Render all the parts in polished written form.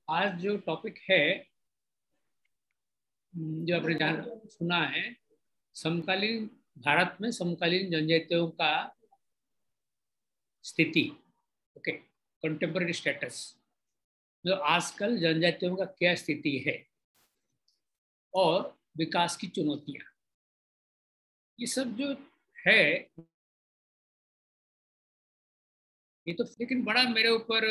आज जो टॉपिक है, जो आपने जान सुना है, समकालीन भारत में समकालीन जनजातियों का स्थिति। ओके, कंटेम्पररी स्टेटस, जो आजकल जनजातियों का क्या स्थिति है और विकास की चुनौतियां, ये सब जो है, ये तो लेकिन बड़ा मेरे ऊपर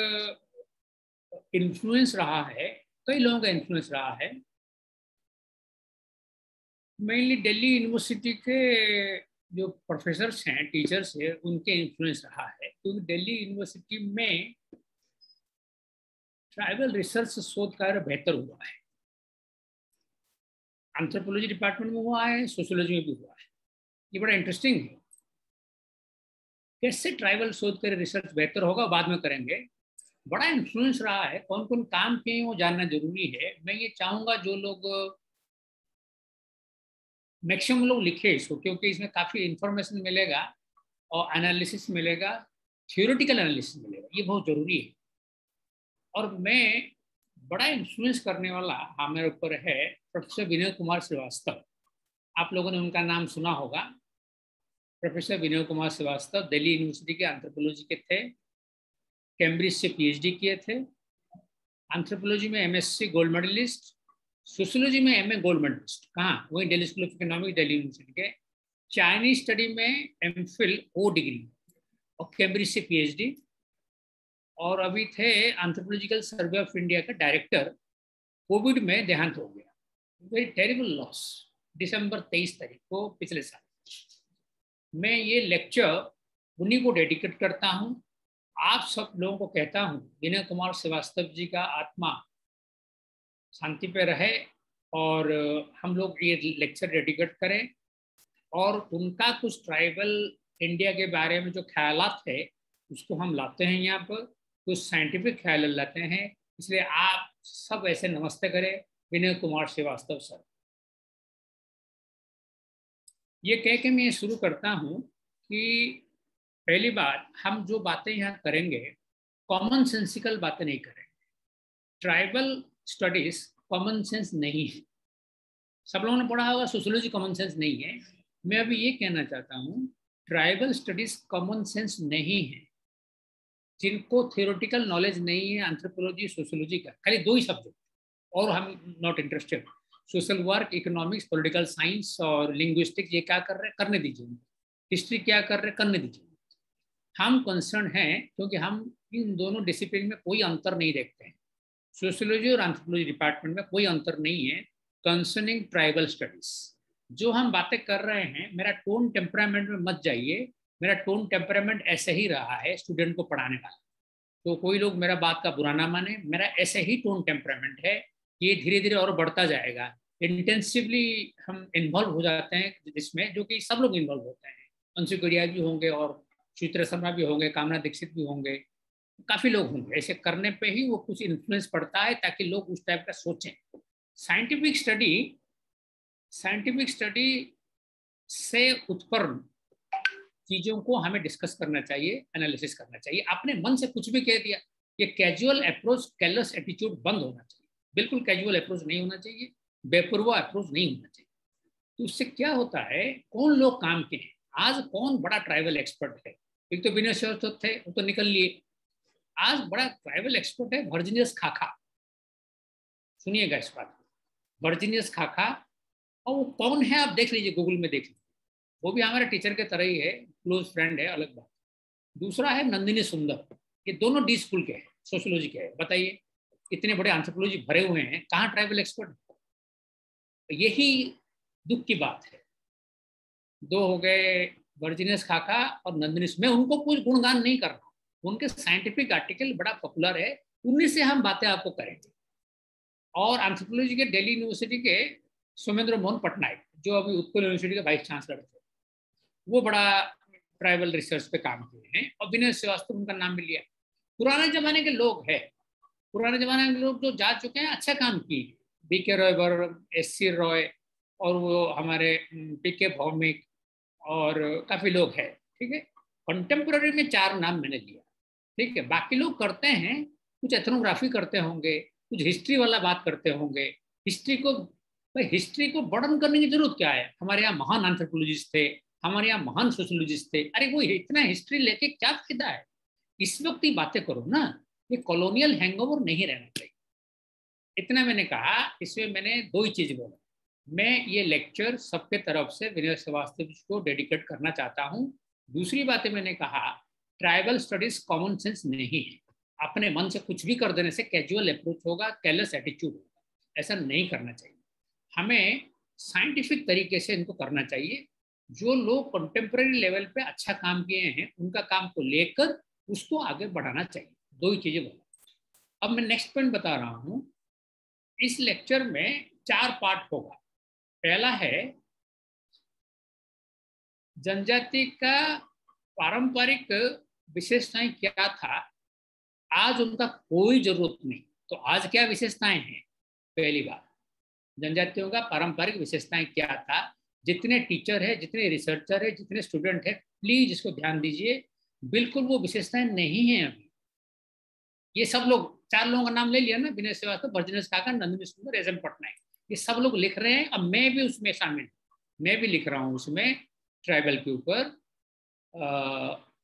इन्फ्लुएंस रहा है, कई लोगों का इन्फ्लुएंस रहा है। मेनली दिल्ली यूनिवर्सिटी के जो प्रोफेसर्स हैं, टीचर्स हैं, उनके इन्फ्लुएंस रहा है, क्योंकि दिल्ली यूनिवर्सिटी में ट्राइबल रिसर्च शोध कार्य बेहतर हुआ है। एंथ्रोपोलॉजी डिपार्टमेंट में हुआ है, सोशियोलॉजी में भी हुआ है। ये बड़ा इंटरेस्टिंग है, कैसे ट्राइबल शोध कार्य रिसर्च बेहतर होगा बाद में करेंगे। बड़ा इन्फ्लुएंस रहा है, कौन कौन काम किए हैं वो जानना जरूरी है। मैं ये चाहूंगा जो लोग मैक्सिमम लोग लिखे इसको, क्योंकि इसमें काफी इंफॉर्मेशन मिलेगा और एनालिसिस मिलेगा, थियोरेटिकल एनालिसिस मिलेगा, ये बहुत जरूरी है। और मैं बड़ा इन्फ्लुएंस करने वाला हमारे ऊपर है प्रोफेसर विनय कुमार श्रीवास्तव। आप लोगों ने उनका नाम सुना होगा। प्रोफेसर विनय कुमार श्रीवास्तव दिल्ली यूनिवर्सिटी के एंथ्रोपोलॉजी के थे, कैम्ब्रिज से पीएचडी किए थे, एंथ्रोपोलॉजी में एमएससी गोल्ड मेडलिस्ट, सोशियोलॉजी में एमए गोल्ड मेडलिस्ट। कहाँ? वही Delhi school of economics, Delhi university के। चाइनीज स्टडी में एमफिल ओ डिग्री और कैम्ब्रिज से पीएचडी। और अभी थे एंथ्रोपोलॉजिकल सर्वे ऑफ इंडिया का डायरेक्टर। कोविड में देहांत हो गया, वेरी टेरिबल लॉस, दिसंबर 23 तारीख को पिछले साल। मैं ये लेक्चर उन्हीं को डेडिकेट करता हूँ। आप सब लोगों को कहता हूँ, विनय कुमार श्रीवास्तव जी का आत्मा शांति पे रहे और हम लोग ये लेक्चर डेडिकेट करें। और उनका कुछ ट्राइबल इंडिया के बारे में जो ख्यालात है उसको हम लाते हैं यहाँ पर, कुछ साइंटिफिक ख्याल लाते हैं। इसलिए आप सब ऐसे नमस्ते करें विनय कुमार श्रीवास्तव सर। ये कह के मैं शुरू करता हूँ कि पहली बात, हम जो बातें यहाँ करेंगे कॉमन सेंसिकल बातें नहीं करेंगे। ट्राइबल स्टडीज कॉमन सेंस नहीं है। सब लोगों ने पढ़ा होगा सोशियोलॉजी कॉमन सेंस नहीं है। मैं अभी ये कहना चाहता हूँ, ट्राइबल स्टडीज कॉमन सेंस नहीं है। जिनको थियोरेटिकल नॉलेज नहीं है एंथ्रोपोलॉजी सोशियोलॉजी का, खाली दो ही सब्जेक्ट, और हम not interested. Social work, economics, political science और लिंग्विस्टिक्स ये क्या कर रहे हैं, करने दीजिए। हिस्ट्री क्या कर रहे हैं, करने दीजिए। हम कंसर्न हैं क्योंकि हम इन दोनों डिसिप्लिन में कोई अंतर नहीं देखते हैं। सोशियोलॉजी और एंथ्रोपोलॉजी डिपार्टमेंट में कोई अंतर नहीं है कंसर्निंग ट्राइबल स्टडीज। जो हम बातें कर रहे हैं, मेरा टोन टेम्परामेंट में मत जाइए। मेरा टोन टेम्परामेंट ऐसे ही रहा है स्टूडेंट को पढ़ाने वाला, तो कोई लोग मेरा बात का बुरा ना माने। मेरा ऐसे ही टोन टेम्परामेंट है, ये धीरे धीरे और बढ़ता जाएगा। इंटेंसिवली हम इन्वॉल्व हो जाते हैं जिसमें, जो कि सब लोग इन्वॉल्व होते हैं। अंशु गुड़िया भी होंगे और चित्र शर्मा भी होंगे, कामना दीक्षित भी होंगे, काफी लोग होंगे। ऐसे करने पे ही वो कुछ इन्फ्लुएंस पड़ता है ताकि लोग उस टाइप का सोचें। साइंटिफिक स्टडी से उत्पन्न चीजों को हमें डिस्कस करना चाहिए, एनालिसिस करना चाहिए। अपने मन से कुछ भी कह दिया, ये कैजुअल अप्रोच, कैलस एटीट्यूड बंद होना चाहिए। बिल्कुल कैजुअल अप्रोच नहीं होना चाहिए, बेपरवाह अप्रोच नहीं होना चाहिए। तो उससे क्या होता है, कौन लोग काम के हैं, आज कौन बड़ा ट्राइबल एक्सपर्ट है। एक तो विनय श्रीवास्तव थे, वो तो निकल लिए। आज बड़ा ट्राइबल एक्सपर्ट है वर्जीनियस खाखा। सुनिएगा इस बात को, वर्जीनियस खाखा। और वो कौन है आप देख लीजिए, गूगल में देख लीजिए। वो भी हमारे टीचर के तरह ही है, क्लोज फ्रेंड है, अलग बात। दूसरा है नंदिनी सुंदर। ये दोनों डी स्कूल के हैं, सोशियोलॉजी के हैं। बताइए, इतने बड़े एंथ्रोपोलॉजी भरे हुए हैं, कहाँ ट्राइबल एक्सपर्ट है? तो यही दुख की बात है। दो हो गए, वर्जीनियस खाका और नंदिनी। मैं उनको कुछ गुणगान नहीं कर रहा, उनके साइंटिफिक आर्टिकल बड़ा पॉपुलर है, उन्हीं से हम बातें आपको करेंगे। और एंथ्रोपोलॉजी के दिल्ली यूनिवर्सिटी के सोमेंद्र मोहन पटनायक, जो अभी उत्कल यूनिवर्सिटी के वाइस चांसलर थे, वो बड़ा ट्राइबल रिसर्च पे काम किए हैं। और विनय श्रीवास्तव उनका नाम भी लिया। पुराने जमाने के लोग हैं, पुराने जमाने के लोग जो जा चुके हैं, अच्छा काम किए। बीके रॉय बर, एस.सी. रॉय, और वो हमारे पीके भौमिक, और काफी लोग हैं। ठीक है, कंटेम्प्रेरी में 4 नाम मैंने लिया। ठीक है, बाकी लोग करते हैं, कुछ एथनोग्राफी करते होंगे, कुछ हिस्ट्री वाला बात करते होंगे। हिस्ट्री को, भाई हिस्ट्री को बर्डन करने की जरूरत क्या है? हमारे यहाँ महान एंथ्रोपोलॉजिस्ट थे, हमारे यहाँ महान सोशियोलॉजिस्ट थे, अरे वो इतना हिस्ट्री लेके क्या फायदा है? इस वक्त ही बातें करो ना। ये कॉलोनियल हैंगओवर नहीं रहना चाहिए। इतना मैंने कहा। इसमें मैंने दो ही चीज बोला। मैं ये लेक्चर सबके तरफ से विनय श्रीवास्तव को डेडिकेट करना चाहता हूँ। दूसरी बातें मैंने कहा, ट्राइबल स्टडीज कॉमन सेंस नहीं है। अपने मन से कुछ भी कर देने से कैजुअल अप्रोच होगा, केयरलेस एटीट्यूड होगा। ऐसा नहीं करना चाहिए। हमें साइंटिफिक तरीके से इनको करना चाहिए। जो लोग कंटेम्प्रेरी लेवल पे अच्छा काम किए हैं उनका काम को लेकर उसको आगे बढ़ाना चाहिए। दो ही चीजें बोला। अब मैं नेक्स्ट पॉइंट बता रहा हूँ। इस लेक्चर में 4 पार्ट होगा। पहला है जनजाति का पारंपरिक विशेषताएं क्या था, आज उनका कोई जरूरत नहीं, तो आज क्या विशेषताएं हैं। पहली बात, जनजातियों का पारंपरिक विशेषताएं क्या था। जितने टीचर है, जितने रिसर्चर है, जितने स्टूडेंट है, प्लीज इसको ध्यान दीजिए। बिल्कुल वो विशेषताएं नहीं है अभी। ये सब लोग, 4 लोगों का नाम ले लिया ना, विनय श्रीवास्तव, भजनेश काका, नंदिनी सुंदर, एस एम पटनायक, ये सब लोग लिख रहे हैं। अब मैं भी उसमें शामिल, मैं भी लिख रहा हूँ उसमें ट्राइबल के ऊपर।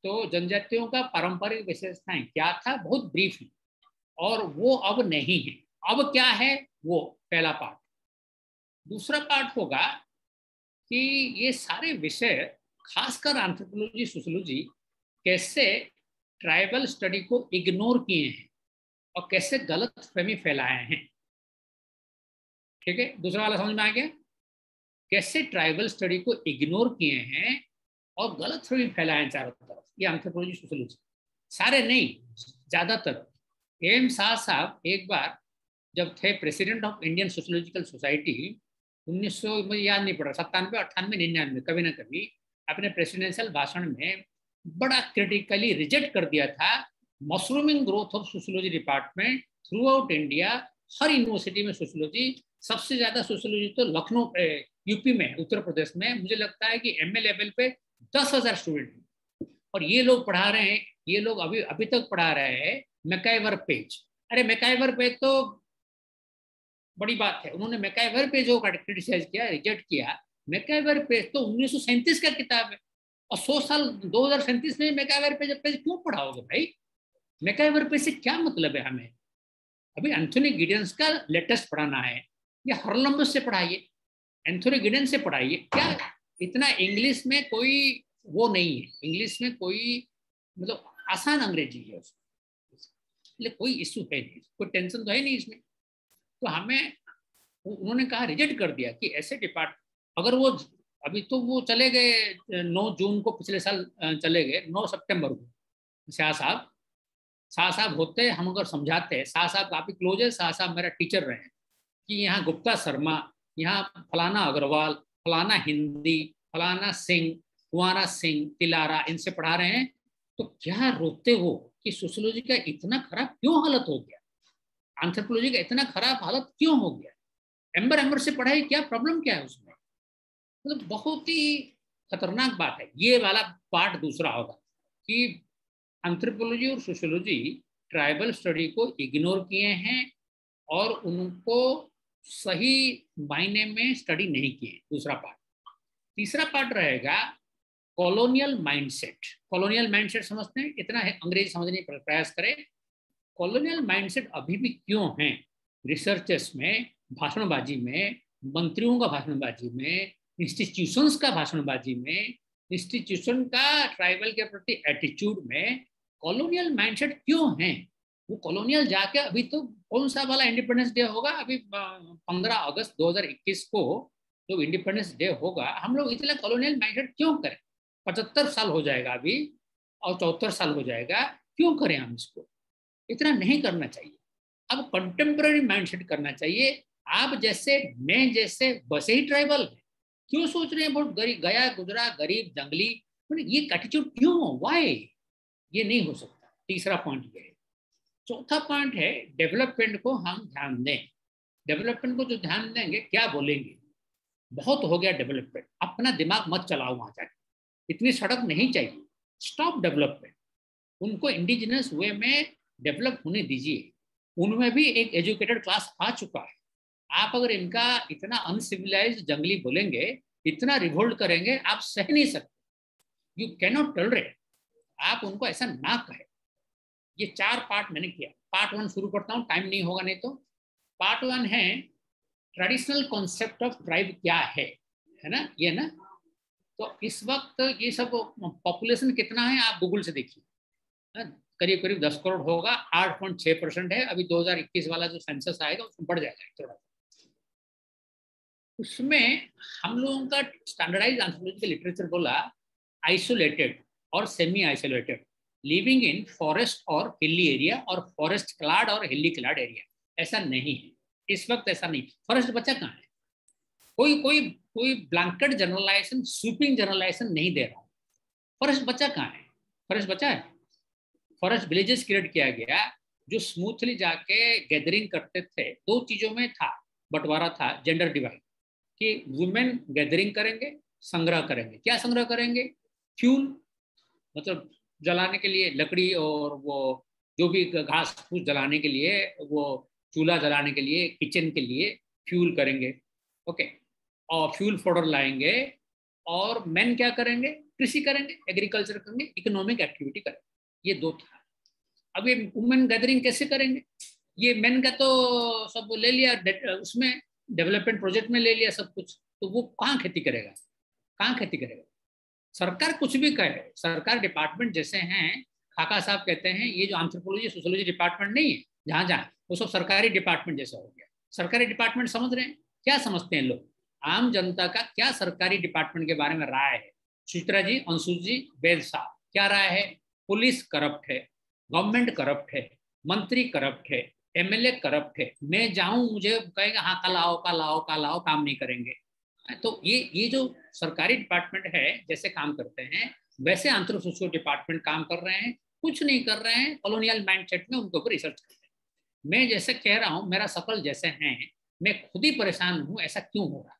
तो जनजातियों का पारंपरिक विशेषताएं क्या था, बहुत ब्रीफ है, और वो अब नहीं है। अब क्या है वो पहला पार्ट। दूसरा पार्ट होगा कि ये सारे विषय, खासकर एंथ्रोपोलॉजी, सोशियोलॉजी, कैसे ट्राइबल स्टडी को इग्नोर किए हैं और कैसे गलत फहमी फैलाए हैं। ठीक है, दूसरा वाला समझ में आ गया? कैसे ट्राइबल स्टडी को इग्नोर किए हैं और गलत फहमी फैलाए हैं चारों तरफ। ये एंथ्रोपोलॉजी, सोशियोलॉजी, सारे नहीं, ज्यादातर। एम शाह साहब एक बार जब थे president of Indian sociological society, 1900, मुझे याद नहीं पड़ रहा, 97, 98, 99, कभी ना कभी अपने प्रेसिडेंशियल भाषण में बड़ा क्रिटिकली रिजेक्ट कर दिया था mushrooming growth of sociology department through out India. Her university में सोशियोलॉजी, सबसे ज्यादा सोशियोलॉजी तो लखनऊ, यूपी में, उत्तर प्रदेश में। मुझे लगता है कि एमए लेवल पे 10,000 स्टूडेंट हैं और ये लोग पढ़ा रहे हैं। ये लोग अभी तक पढ़ा रहे हैं मैकाइवर पेज। अरे मैकाइवर पेज तो बड़ी बात है, उन्होंने मैकाइवर पेज को क्रिटिसाइज किया, रिजेक्ट किया। मैकाइवर पेज तो 1937 का किताब है, और 100 साल 2037 में मैकाइवर पेज क्यों पढ़ाओगे भाई? मैकाइवर पेज से क्या मतलब है हमें? अभी एंथोनी गिडेंस का लेटेस्ट पढ़ाना है, या हरलम्बस से पढ़ाइए, एंथोनी गिडेंस से पढ़ाइए। क्या इतना इंग्लिश में कोई वो नहीं है? इंग्लिश में कोई मतलब आसान अंग्रेजी है उसमें, कोई इश्यू है नहीं, कोई टेंशन तो है नहीं इसमें। तो हमें, उन्होंने कहा, रिजेक्ट कर दिया कि ऐसे डिपार्ट, अगर वो अभी तो वो चले गए 9 जून को, पिछले साल चले गए 9 सितंबर को। शाह साहब होते, हम अगर समझाते, शाह साहब काफी क्लोज है, शाह साहब मेरा टीचर रहे हैं, कि यहाँ गुप्ता शर्मा, यहाँ फलाना अग्रवाल, फलाना हिंदी, फलाना सिंह, कुंवारा सिंह, तिलारा, इनसे पढ़ा रहे हैं, तो क्या रोकते हो कि सोशियोलॉजी का इतना खराब क्यों हालत हो गया, एंथ्रोपोलॉजी का इतना खराब हालत क्यों हो गया? एम्बर से पढ़ाई, क्या प्रॉब्लम क्या है उसमें? मतलब बहुत ही खतरनाक बात है। ये वाला पार्ट दूसरा होगा कि एंथ्रोपोलॉजी और सोशियोलॉजी ट्राइबल स्टडी को इग्नोर किए हैं और उनको सही मायने में स्टडी नहीं किए। दूसरा पार्ट। तीसरा पार्ट रहेगा कॉलोनियल माइंडसेट। कॉलोनियल माइंडसेट समझते हैं? इतना है, अंग्रेजी समझने का प्रयास करें। कॉलोनियल माइंडसेट अभी भी क्यों है रिसर्चर्स में, भाषणबाजी में, मंत्रियों का भाषणबाजी में, इंस्टीट्यूशंस का भाषणबाजी में, इंस्टीट्यूशन का ट्राइबल के प्रति एटीट्यूड में कॉलोनियल माइंडसेट क्यों है? वो कॉलोनियल जाके, अभी तो कौन सा वाला इंडिपेंडेंस डे होगा, अभी 15 अगस्त 2021 को जो इंडिपेंडेंस डे होगा, हम लोग इतना कॉलोनियल माइंडसेट क्यों करें? 75 साल हो जाएगा अभी, और 74 साल हो जाएगा, क्यों करें हम इसको? इतना नहीं करना चाहिए। अब कंटेम्प्रेरी माइंडसेट करना चाहिए। आप जैसे, मैं जैसे, बसे ही ट्राइबल है, क्यों सोच रहे हैं बहुत गरीब, गया गुजरा, गरीब, जंगली? ये एटीट्यूड क्यों, वाई? ये नहीं हो सकता। तीसरा पॉइंट ये है। चौथा पॉइंट है डेवलपमेंट को हम ध्यान दें। डेवलपमेंट को जो ध्यान देंगे, क्या बोलेंगे, बहुत हो गया डेवलपमेंट, अपना दिमाग मत चलाओ वहां जाके, इतनी सड़क नहीं चाहिए, स्टॉप डेवलपमेंट, उनको इंडिजिनस वे में डेवलप होने दीजिए। उनमें भी एक एजुकेटेड क्लास आ चुका है। आप अगर इनका इतना अनसिविलाइज्ड जंगली बोलेंगे, इतना रिवोल्ट करेंगे, आप सह नहीं सकते, यू कैन नॉट टॉलरेट। आप उनको ऐसा ना कहे। ये 4 पार्ट मैंने किया। पार्ट 1 शुरू करता हूँ, टाइम नहीं होगा नहीं तो। पार्ट 1 है ट्रेडिशनल कॉन्सेप्ट ऑफ ट्राइब क्या है ना, ये ना। तो इस वक्त ये सब पॉपुलेशन कितना है आप गूगल से देखिए, करीब करीब 10 करोड़ होगा, 8.6% है। अभी 2021 वाला जो सेंसस आएगा उसमें बढ़ जाएगा थोड़ा। उसमें हम लोगों का स्टैंडर्डाइज एंथ्रोपोलॉजी लिटरेचर बोला आइसोलेटेड और semi isolated, living in forest और हिली एरिया और फॉरेस्ट क्लाड और हिली क्लाड एरिया। ऐसा नहीं है इस वक्त, ऐसा नहीं। फॉरेस्ट बचा कहाँ है? कोई कोई कोई ब्लैंकेट जनरलाइजेशन, स्वीपिंग जनरलाइजेशन नहीं दे रहा हूँ। फॉरेस्ट बचा कहाँ है? फॉरेस्ट बचा है? फॉरेस्ट विलेजेस क्रिएट किया गया जो स्मूथली जाके गैदरिंग करते थे। 2 चीजों में था बंटवारा, था जेंडर डिवाइड, कि वुमेन गैदरिंग करेंगे, संग्रह करेंगे। क्या संग्रह करेंगे? फ्यूल, मतलब जलाने के लिए लकड़ी, और वो जो भी घास फूस जलाने के लिए, वो चूल्हा जलाने के लिए, किचन के लिए फ्यूल करेंगे। ओके, और फ्यूल फोडर लाएंगे। और मेन क्या करेंगे? कृषि करेंगे, एग्रीकल्चर करेंगे, इकोनॉमिक एक्टिविटी करेंगे। ये 2 था। अब ये वुमेन गैदरिंग कैसे करेंगे? ये मेन का तो सब ले लिया, उसमें डेवलपमेंट प्रोजेक्ट में ले लिया सब कुछ, तो वो कहाँ खेती करेगा? कहाँ खेती करेगा? सरकार कुछ भी कहे, सरकार डिपार्टमेंट जैसे हैं, खाका साहब कहते हैं ये जो एंथ्रोपोलॉजी सोशियोलॉजी डिपार्टमेंट नहीं है जहाँ जहाँ, वो सब सरकारी डिपार्टमेंट जैसा हो गया। सरकारी डिपार्टमेंट समझ रहे हैं? क्या समझते हैं लोग? आम जनता का क्या सरकारी डिपार्टमेंट के बारे में राय है? सुचित्रा जी, अंशु जी, वेद साहब, क्या राय है? पुलिस करप्ट है, गवर्नमेंट करप्ट है, मंत्री करप्ट है, एमएलए करप्ट है। मैं जाऊं, मुझे कहेगा हाँ कल आओ कल आओ कल आओ, काम नहीं करेंगे। तो ये जो सरकारी डिपार्टमेंट है जैसे काम करते हैं, वैसे एंथ्रोपोसोशियो डिपार्टमेंट काम कर रहे हैं। कुछ नहीं कर रहे हैं, कॉलोनियल माइंडसेट में उनके ऊपर रिसर्च करते हैं। मैं जैसे कह रहा हूँ, मेरा शकल जैसे हैं, मैं खुद ही परेशान हूँ ऐसा क्यों हो रहा है।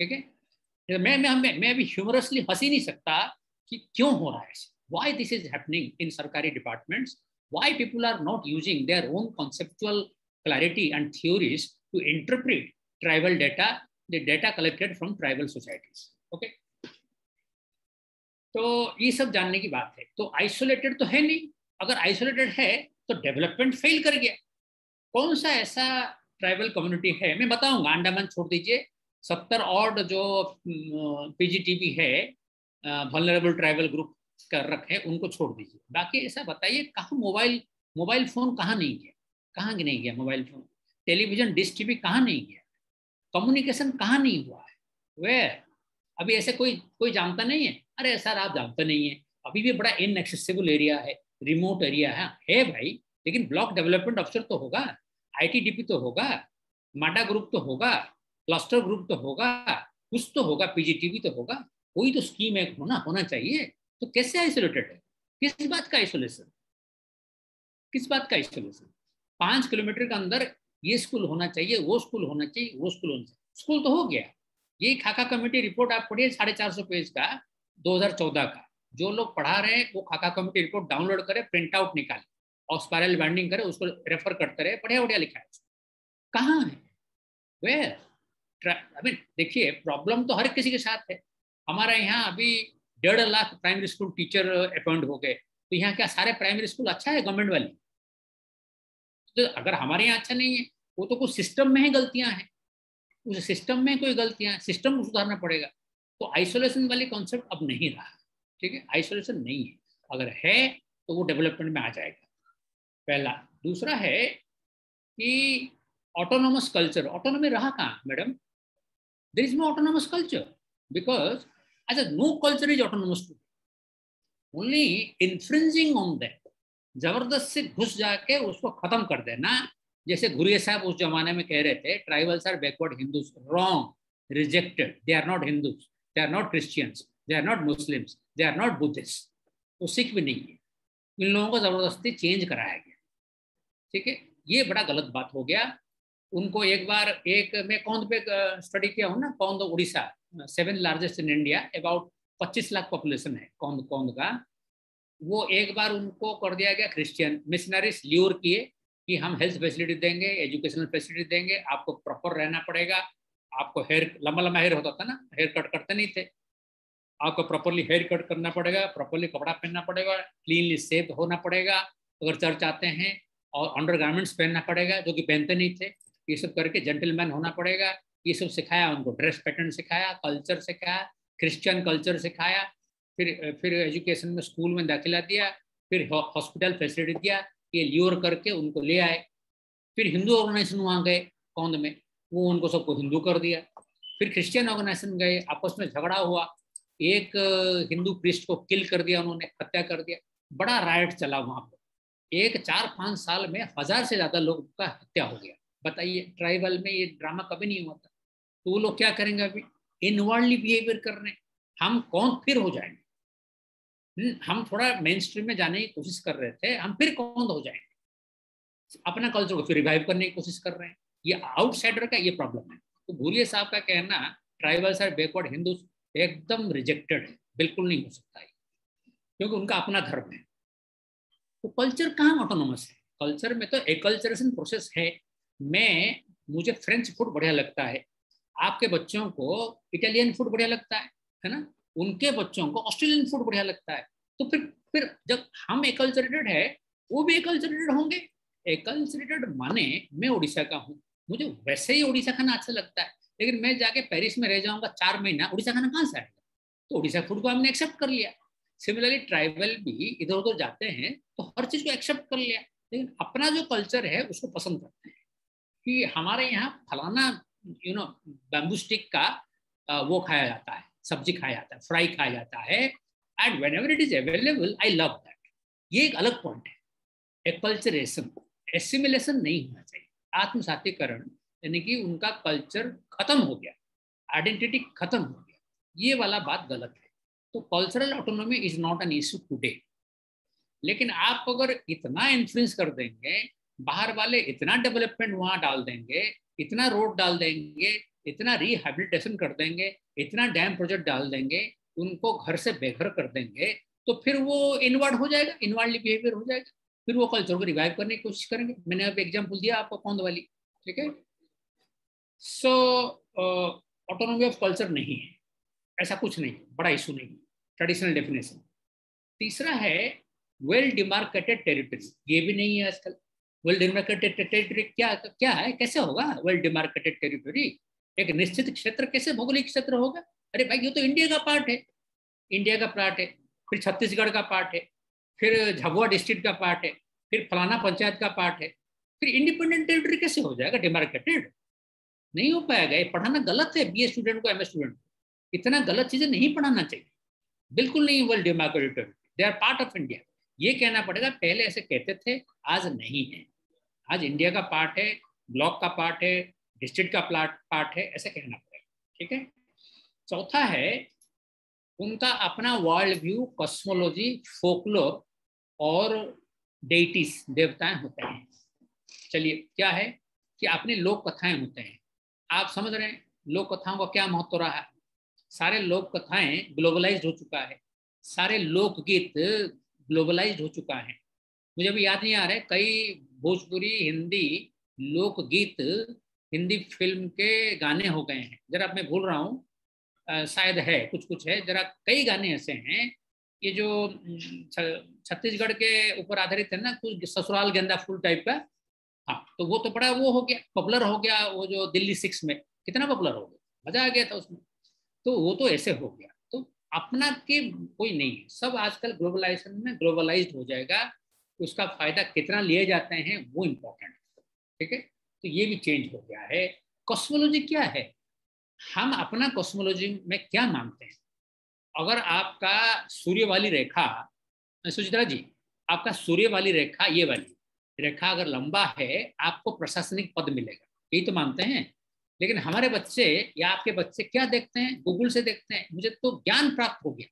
ठीक है, मैं अभी ह्यूमरसली हंस ही नहीं सकता कि क्यों हो रहा है ऐसे। Why this is happening in सरकारी departments? Why people are not using their own conceptual clarity and theories to interpret tribal data, the data collected from tribal societies. Okay, तो ये सब जानने की बात है। तो आइसोलेटेड तो है नहीं। अगर आइसोलेटेड है तो डेवलपमेंट फेल कर गया। कौन सा ऐसा ट्राइबल कम्युनिटी है? मैं बताऊंगा, अंडमान छोड़ दीजिए, 70 और जो पीजीटीबी है, वल्नरेबल ट्राइबल ग्रुप कर रखे, उनको छोड़ दीजिए। बाकी ऐसा बताइए कहाँ मोबाइल फोन कहाँ नहीं गया? कहाँ नहीं गया mobile phone? Television dish TV कहाँ नहीं गया? कम्युनिकेशन कहाँ नहीं हुआ है? वे अभी ऐसे कोई कोई जानता नहीं है? अरे सर आप जानते नहीं है, अभी भी बड़ा इनएक्सेसिबल एरिया है, रिमोट एरिया है भाई। लेकिन ब्लॉक डेवलपमेंट अफसर तो होगा, आईटीडीपी तो होगा, माडा ग्रुप तो होगा, क्लस्टर ग्रुप तो होगा, कुछ तो होगा, पीजीटीवी तो होगा, कोई तो स्कीम एक होना चाहिए। तो कैसे आइसोलेटेड है? किस बात का आइसोलेशन? किस बात का आइसोलेशन? 5 किलोमीटर के अंदर ये स्कूल होना चाहिए, वो स्कूल होना चाहिए, वो स्कूल होना चाहिए। स्कूल तो हो गया। ये खाका कमेटी रिपोर्ट आप पढ़िए, 450 पेज का, 2014 का। जो लोग पढ़ा रहे हैं वो खाका कमेटी रिपोर्ट डाउनलोड करे, प्रिंट आउट निकाले और स्पाइरल बाइंडिंग करे, उसको रेफर करते रहे, बढ़िया बढ़िया लिखा है। कहाँ है? वेयर? अभी देखिए, प्रॉब्लम तो हर किसी के साथ है। हमारे यहाँ अभी 1.5 lakh primary school teacher appoint हो गए। तो यहाँ क्या सारे प्राइमरी स्कूल अच्छा है गवर्नमेंट वाली? तो अगर हमारे यहाँ अच्छा नहीं है, वो तो कुछ सिस्टम में ही गलतियां हैं। उस सिस्टम में कोई गलतियां, सिस्टम को सुधारना पड़ेगा। तो आइसोलेशन वाली कॉन्सेप्ट अब नहीं रहा। ठीक है, आइसोलेशन नहीं है। अगर है तो वो डेवलपमेंट में आ जाएगा, पहला। दूसरा है कि ऑटोनोमस कल्चर। ऑटोनोमी रहा कहाँ madam? There is no autonomous culture because अच्छा, no culture is autonomous too, only infringing on that. जबरदस्त से घुस जाके उसको खत्म कर देना। जैसे घुरिया साहब उस जमाने में कह रहे थे tribals are backward Hindus, wrong, rejected. They are not Hindus, they are not Christians, they are not Muslims, they are not Buddhist. वो सिख भी नहीं है। इन लोगों को जबरदस्ती चेंज कराया गया। ठीक है, ये बड़ा गलत बात हो गया। उनको एक बार, एक मैं कौंध पे स्टडी किया हूँ ना, Kondh Orissa, 7th largest in India, about 25 lakh population है कौंध का। वो एक बार उनको कर दिया गया क्रिश्चियन, मिशनरीज ल्यूर किए, कि हम हेल्थ फैसिलिटी देंगे, एजुकेशनल फैसिलिटी देंगे, आपको प्रॉपर रहना पड़ेगा, आपको हेयर, लंबा लंबा हेयर होता था ना, हेयर कट करते नहीं थे, आपको प्रॉपरली हेयर कट करना पड़ेगा, प्रॉपरली कपड़ा पहनना पड़ेगा, क्लीनली सेव होना पड़ेगा अगर चर्च आते हैं, और अंडरगारमेंट्स पहनना पड़ेगा जो कि पहनते नहीं थे, ये सब करके जेंटलमैन होना पड़ेगा। ये सब सिखाया उनको, ड्रेस पैटर्न सिखाया, कल्चर सिखाया, क्रिश्चियन कल्चर सिखाया। फिर एजुकेशन में स्कूल में दाखिला दिया, फिर हॉस्पिटल फैसिलिटी दिया, ये ल्योर करके उनको ले आए। फिर हिंदू ऑर्गेनाइजेशन वहाँ गए कौंद में, वो उनको सबको हिंदू कर दिया। फिर क्रिश्चियन ऑर्गेनाइजेशन गए, आपस में झगड़ा हुआ, एक हिंदू प्रीस्ट को किल कर दिया उन्होंने, हत्या कर दिया, बड़ा राइट चला वहां पर। एक 4-5 साल में 1000 से ज्यादा लोग का हत्या हो गया। बताइए, ट्राइबल में ये ड्रामा कभी नहीं हुआ था। तो वो लोग क्या करेंगे अभी, इनवर्डली बिहेवियर कर रहे हैं। हम कौन फिर हो जाएंगे, हम थोड़ा मेन स्ट्रीम में जाने की कोशिश कर रहे थे, हम फिर कौन हो जाएंगे, अपना कल्चर को फिर रिवाइव करने की कोशिश कर रहे हैं। ये आउटसाइडर का ये प्रॉब्लम है। तो भूरिया साहब का कहना ट्राइबल्स आर बैकवर्ड हिंदू एकदम रिजेक्टेड है, बिल्कुल नहीं हो सकता है, क्योंकि उनका अपना धर्म है। तो कल्चर कहाँ ऑटोनोमस है, कल्चर में तो एकल्चरेशन प्रोसेस है। मुझे फ्रेंच फूड बढ़िया लगता है, आपके बच्चों को इटालियन फूड बढ़िया लगता है ना, उनके बच्चों को ऑस्ट्रेलियन फूड बढ़िया लगता है। तो फिर जब हम एकल्चरेटेड है, वो भी एकल्चरेटेड होंगे। एकल्चरेटेड माने मैं उड़ीसा का हूँ, मुझे वैसे ही उड़ीसा खाना अच्छा लगता है, लेकिन मैं जाके पेरिस में रह जाऊंगा 4 महीना, उड़ीसा खाना कहाँ से आएगा? तो उड़ीसा फूड को हमने एक्सेप्ट कर लिया। सिमिलरली ट्राइबल भी इधर उधर जाते हैं तो हर चीज को एक्सेप्ट कर लिया, लेकिन अपना जो कल्चर है उसको पसंद करते हैं। कि हमारे यहाँ फलाना बैम्बू स्टिक का वो खाया जाता है, सब्जी खाया जाता है, फ्राई खाया जाता है, and when ever it is available I love that. ये एक अलग पॉइंट है। एकल्चरेशन, एसिमिलेशन नहीं होना चाहिए, आत्मसातीकरण, यानी कि उनका कल्चर खत्म हो गया, आइडेंटिटी खत्म हो गया, ये वाला बात गलत है। तो cultural autonomy is not an issue today. लेकिन आप अगर इतना इन्फ्लुएंस कर देंगे, बाहर वाले इतना डेवलपमेंट वहां डाल देंगे, इतना रोड डाल देंगे, इतना रिहेबिलिटेशन कर देंगे, इतना डैम प्रोजेक्ट डाल देंगे, उनको घर से बेघर कर देंगे, तो फिर वो इनवर्ड हो जाएगा, इनवर्डली बिहेवियर हो जाएगा। फिर वो कल्चर को रिवाइव करने की कोशिश करेंगे। मैंने अब एग्जाम्पल दिया आपको कौंद वाली, ठीक है। सो ऑटोनॉमी ऑफ कल्चर नहीं है, ऐसा कुछ नहीं, बड़ा इशू नहीं, ट्रेडिशनल डेफिनेशन। तीसरा है वेल डिमार्केटेड टेरिटरी, ये भी नहीं है आजकल। वेल डिमार्केटेड टेरिटरी क्या क्या है, कैसे होगा वेल डिमार्केटेड टेरिटरी? एक निश्चित क्षेत्र कैसे भौगोलिक क्षेत्र होगा? अरे भाई, ये तो इंडिया का पार्ट है, इंडिया का पार्ट है, फिर छत्तीसगढ़ का पार्ट है, फिर झाबुआ डिस्ट्रिक्ट का पार्ट है, फिर फलाना पंचायत का पार्ट है, फिर इंडिपेंडेंट टेरिटरी कैसे हो जाएगा डिमार्केटेड? नहीं हो पाएगा। ये पढ़ाना गलत है, बीए स्टूडेंट को, एमए स्टूडेंट को इतना गलत चीजें नहीं पढ़ाना चाहिए, बिल्कुल नहीं। Well demarcated territory, they are part of India, ये कहना पड़ेगा। पहले ऐसे कहते थे, आज नहीं है। आज इंडिया का पार्ट है, ब्लॉक का पार्ट है, डिस्ट्रिक्ट का पार्ट है, ऐसे कहना पड़ेगा, ठीक है। चौथा है उनका अपना वर्ल्ड व्यू, कॉस्मोलॉजी, फोकलोर और डेइटीज, देवताएं होते हैं। चलिए, क्या है कि अपनी लोक कथाएं होते हैं। आप समझ रहे हैं लोक कथाओं का क्या महत्व रहा है? सारे लोक कथाएं ग्लोबलाइज्ड हो चुका है, सारे लोकगीत ग्लोबलाइज्ड हो चुका है। मुझे अभी याद नहीं आ रहा है, कई भोजपुरी हिंदी लोकगीत हिंदी फिल्म के गाने हो गए हैं, जरा मैं भूल रहा हूँ, शायद है, कुछ कुछ है, जरा कई गाने ऐसे हैं। ये जो छत्तीसगढ़ के ऊपर आधारित है ना, कुछ ससुराल गेंदा फूल टाइप का, हाँ, तो वो तो बड़ा वो हो गया, पॉपुलर हो गया। वो जो दिल्ली 6 में कितना पॉपुलर हो गया, मजा आ गया था उसमें। तो वो तो ऐसे हो गया। तो अपना के कोई नहीं है, सब आजकल ग्लोबलाइजेशन में ग्लोबलाइज्ड हो जाएगा। उसका फायदा कितना लिए जाते हैं वो इम्पोर्टेंट है, ठीक है। तो ये भी चेंज हो गया है। कॉस्मोलॉजी क्या है, हम अपना कॉस्मोलॉजी में क्या मानते हैं? अगर आपका सूर्य वाली रेखा, सुचित्रा जी, आपका सूर्य वाली रेखा, ये वाली रेखा अगर लंबा है, आपको प्रशासनिक पद मिलेगा, यही तो मानते हैं। लेकिन हमारे बच्चे या आपके बच्चे क्या देखते हैं? गूगल से देखते हैं। मुझे तो ज्ञान प्राप्त हो गया,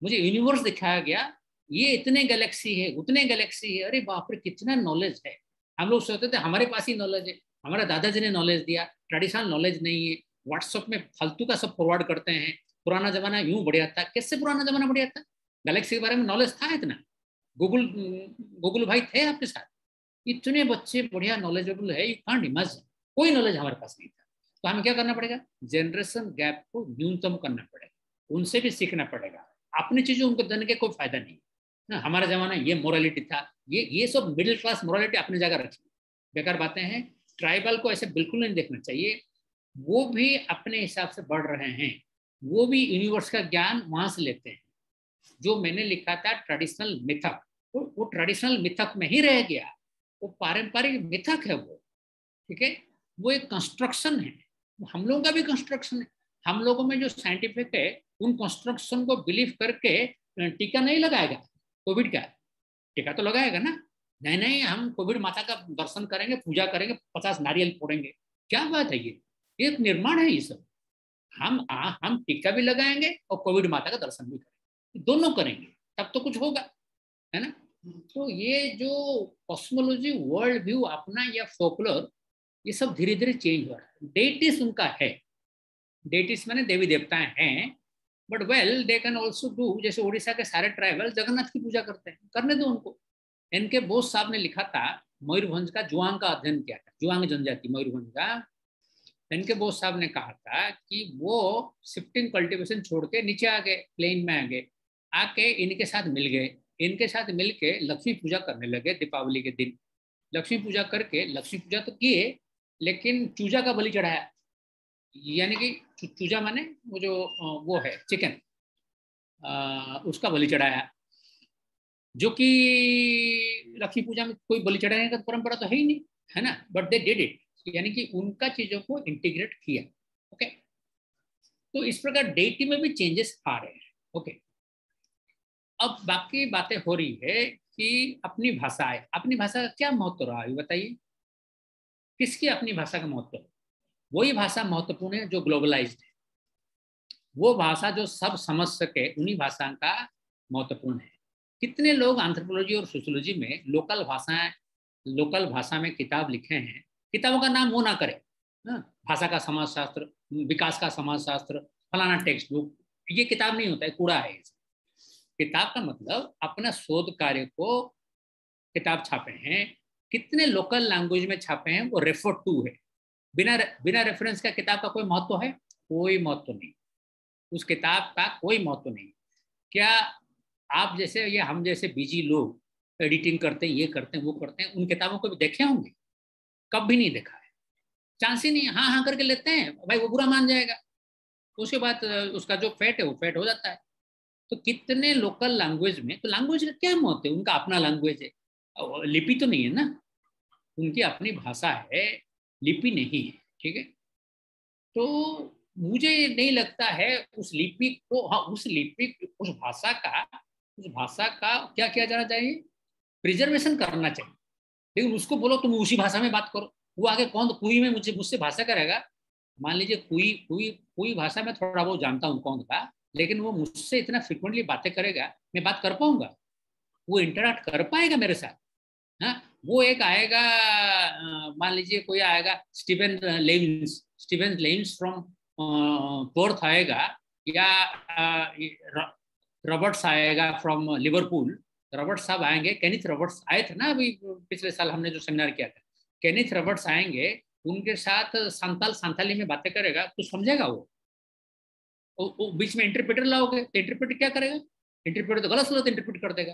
मुझे यूनिवर्स दिखाया गया, ये इतने गैलेक्सी है, उतने गैलेक्सी है, अरे बाप रे कितना नॉलेज है। हम लोग सोचते थे हमारे पास ही नॉलेज है, हमारे दादाजी ने नॉलेज दिया, ट्रेडिशनल नॉलेज नहीं है। व्हाट्सएप में फालतू का सब फॉरवर्ड करते हैं, पुराना जमाना यूं बढ़िया था। कैसे पुराना जमाना बढ़िया था? गैलेक्सी के बारे में नॉलेज था इतना? गूगल गूगल भाई थे आपके साथ? इतने बच्चे बढ़िया नॉलेजेबल है, यू कांट इमेजिन, कोई नॉलेज हमारे पास नहीं था। तो हमें क्या करना पड़ेगा, जनरेशन गैप को न्यूनतम करना पड़ेगा, उनसे भी सीखना पड़ेगा। अपनी चीजें उनको देने के कोई फायदा नहीं ना। हमारा जमाना ये मोरालिटी था, ये सब मिडिल क्लास मोरालिटी अपनी जगह रखी, बेकार बातें हैं। ट्राइबल को ऐसे बिल्कुल नहीं देखना चाहिए, वो भी अपने हिसाब से बढ़ रहे हैं, वो भी यूनिवर्स का ज्ञान वहां से लेते हैं। जो मैंने लिखा था ट्रेडिशनल मिथक, वो ट्रेडिशनल मिथक में ही रह गया, वो पारंपरिक मिथक है वो, ठीक है। वो एक कंस्ट्रक्शन है, हम लोगों का भी कंस्ट्रक्शन है। हम लोगों में जो साइंटिफिक है, उन कंस्ट्रक्शन को बिलीव करके टीका नहीं लगाएगा कोविड का, टीका तो लगाएगा ना। नहीं नहीं, हम कोविड माता का दर्शन करेंगे, पूजा करेंगे, 50 नारियल फोड़ेंगे, क्या बात है ये एक निर्माण है ये सब। हम टीका भी लगाएंगे और कोविड माता का दर्शन भी करेंगे, दोनों करेंगे, तब तो कुछ होगा, है ना। तो ये जो कॉस्मोलॉजी, वर्ल्ड व्यू अपना या फोकलोर, ये सब धीरे धीरे चेंज हो रहा है। डेटिस उनका है, डेटिस माने देवी देवता हैं, but well they can also do, जैसे उड़ीसा के सारे ट्राइबल जगन्नाथ की पूजा करते हैं, करने दो उनको। इनके बोस साहब ने लिखा था, मयूरभंज का जुआंग का अध्ययन किया था, जुआंग जनजाति मयूरभंज का। इनके बोस साहब ने कहा था कि वो शिफ्टिंग कल्टीवेशन छोड़ के नीचे आ गए, प्लेन में आ गए, आके इनके साथ मिल गए, इनके साथ मिल के लक्ष्मी पूजा करने लगे दीपावली के दिन। लक्ष्मी पूजा करके, लक्ष्मी पूजा तो किए, लेकिन चूजा का बलि चढ़ाया, यानी कि चूजा माने वो जो वो है चिकन, उसका बलि चढ़ाया, जो कि लक्ष्मी पूजा में कोई बलि चढ़ाने का परंपरा तो है ही नहीं, है ना, बट दे डिड इट, यानी कि उनका चीजों को इंटीग्रेट किया। ओके, तो इस प्रकार डेटी में भी चेंजेस आ रहे हैं। ओके, अब बाकी बातें हो रही है कि अपनी भाषा है, अपनी भाषा का क्या महत्व रहा है बताइए, किसकी अपनी भाषा का महत्व है? वही भाषा महत्वपूर्ण है जो ग्लोबलाइज्ड है, वो भाषा जो सब समझ सके, उन्हीं भाषा का महत्वपूर्ण है। कितने लोग एंथ्रोपोलॉजी और सोशियोलॉजी में लोकल भाषा में किताब लिखे हैं, किताबों का नाम वो ना करे, भाषा का समाजशास्त्र, विकास का समाजशास्त्र, फलाना टेक्स्ट बुक, ये किताब नहीं होता है, कूड़ा है। किताब का मतलब अपना शोध कार्य को किताब छापे हैं, कितने लोकल लैंग्वेज में छापे हैं, वो रेफर टू है। बिना बिना रेफरेंस का किताब का कोई महत्व है? कोई महत्व नहीं, उस किताब का कोई महत्व नहीं। क्या आप जैसे ये हम जैसे बिजी लोग एडिटिंग करते हैं, ये करते हैं, वो करते हैं, उन किताबों को भी देखे होंगे? कभी नहीं देखा है, चांस ही नहीं। हाँ हाँ करके लेते हैं, भाई वो बुरा मान जाएगा, उसके बाद उसका जो फेट है वो फेट हो जाता है। तो कितने लोकल लैंग्वेज में, तो लैंग्वेज का क्या महत्व है? उनका अपना लैंग्वेज है, लिपि तो नहीं है ना, उनकी अपनी भाषा है, लिपि नहीं है, ठीक है। तो मुझे नहीं लगता है उस लिपि को, हाँ उस लिपि, उस भाषा का क्या किया जाना चाहिए, प्रिजर्वेशन करना चाहिए। लेकिन उसको बोलो तुम उसी भाषा में बात करो, वो आगे कौन कुई में मुझसे भाषा करेगा? मान लीजिए कुई कुई कुई भाषा में थोड़ा बहुत जानता हूँ कौन का, लेकिन वो मुझसे इतना फ्रिक्वेंटली बातें करेगा, मैं बात कर पाऊंगा? वो इंटरेक्ट कर पाएगा मेरे साथ? हाँ, वो एक आएगा, मान लीजिए कोई आएगा स्टीवन लेविन्स फ्रॉम पर्थ आएगा, या रॉबर्ट्स आएगा फ्रॉम लिवरपूल। रॉबर्ट साहब आएंगे, केनिथ रॉबर्ट्स आए थे ना अभी पिछले साल हमने जो सेमिनार किया था, केनिथ रॉबर्ट्स आएंगे, उनके साथ संथाली में बातें करेगा, तो समझेगा वो बीच में इंटरप्रेटर लाओगे तो इंटरप्रेटर क्या करेगा? इंटरप्रेटर तो गलत गलत इंटरप्रेट कर देगा,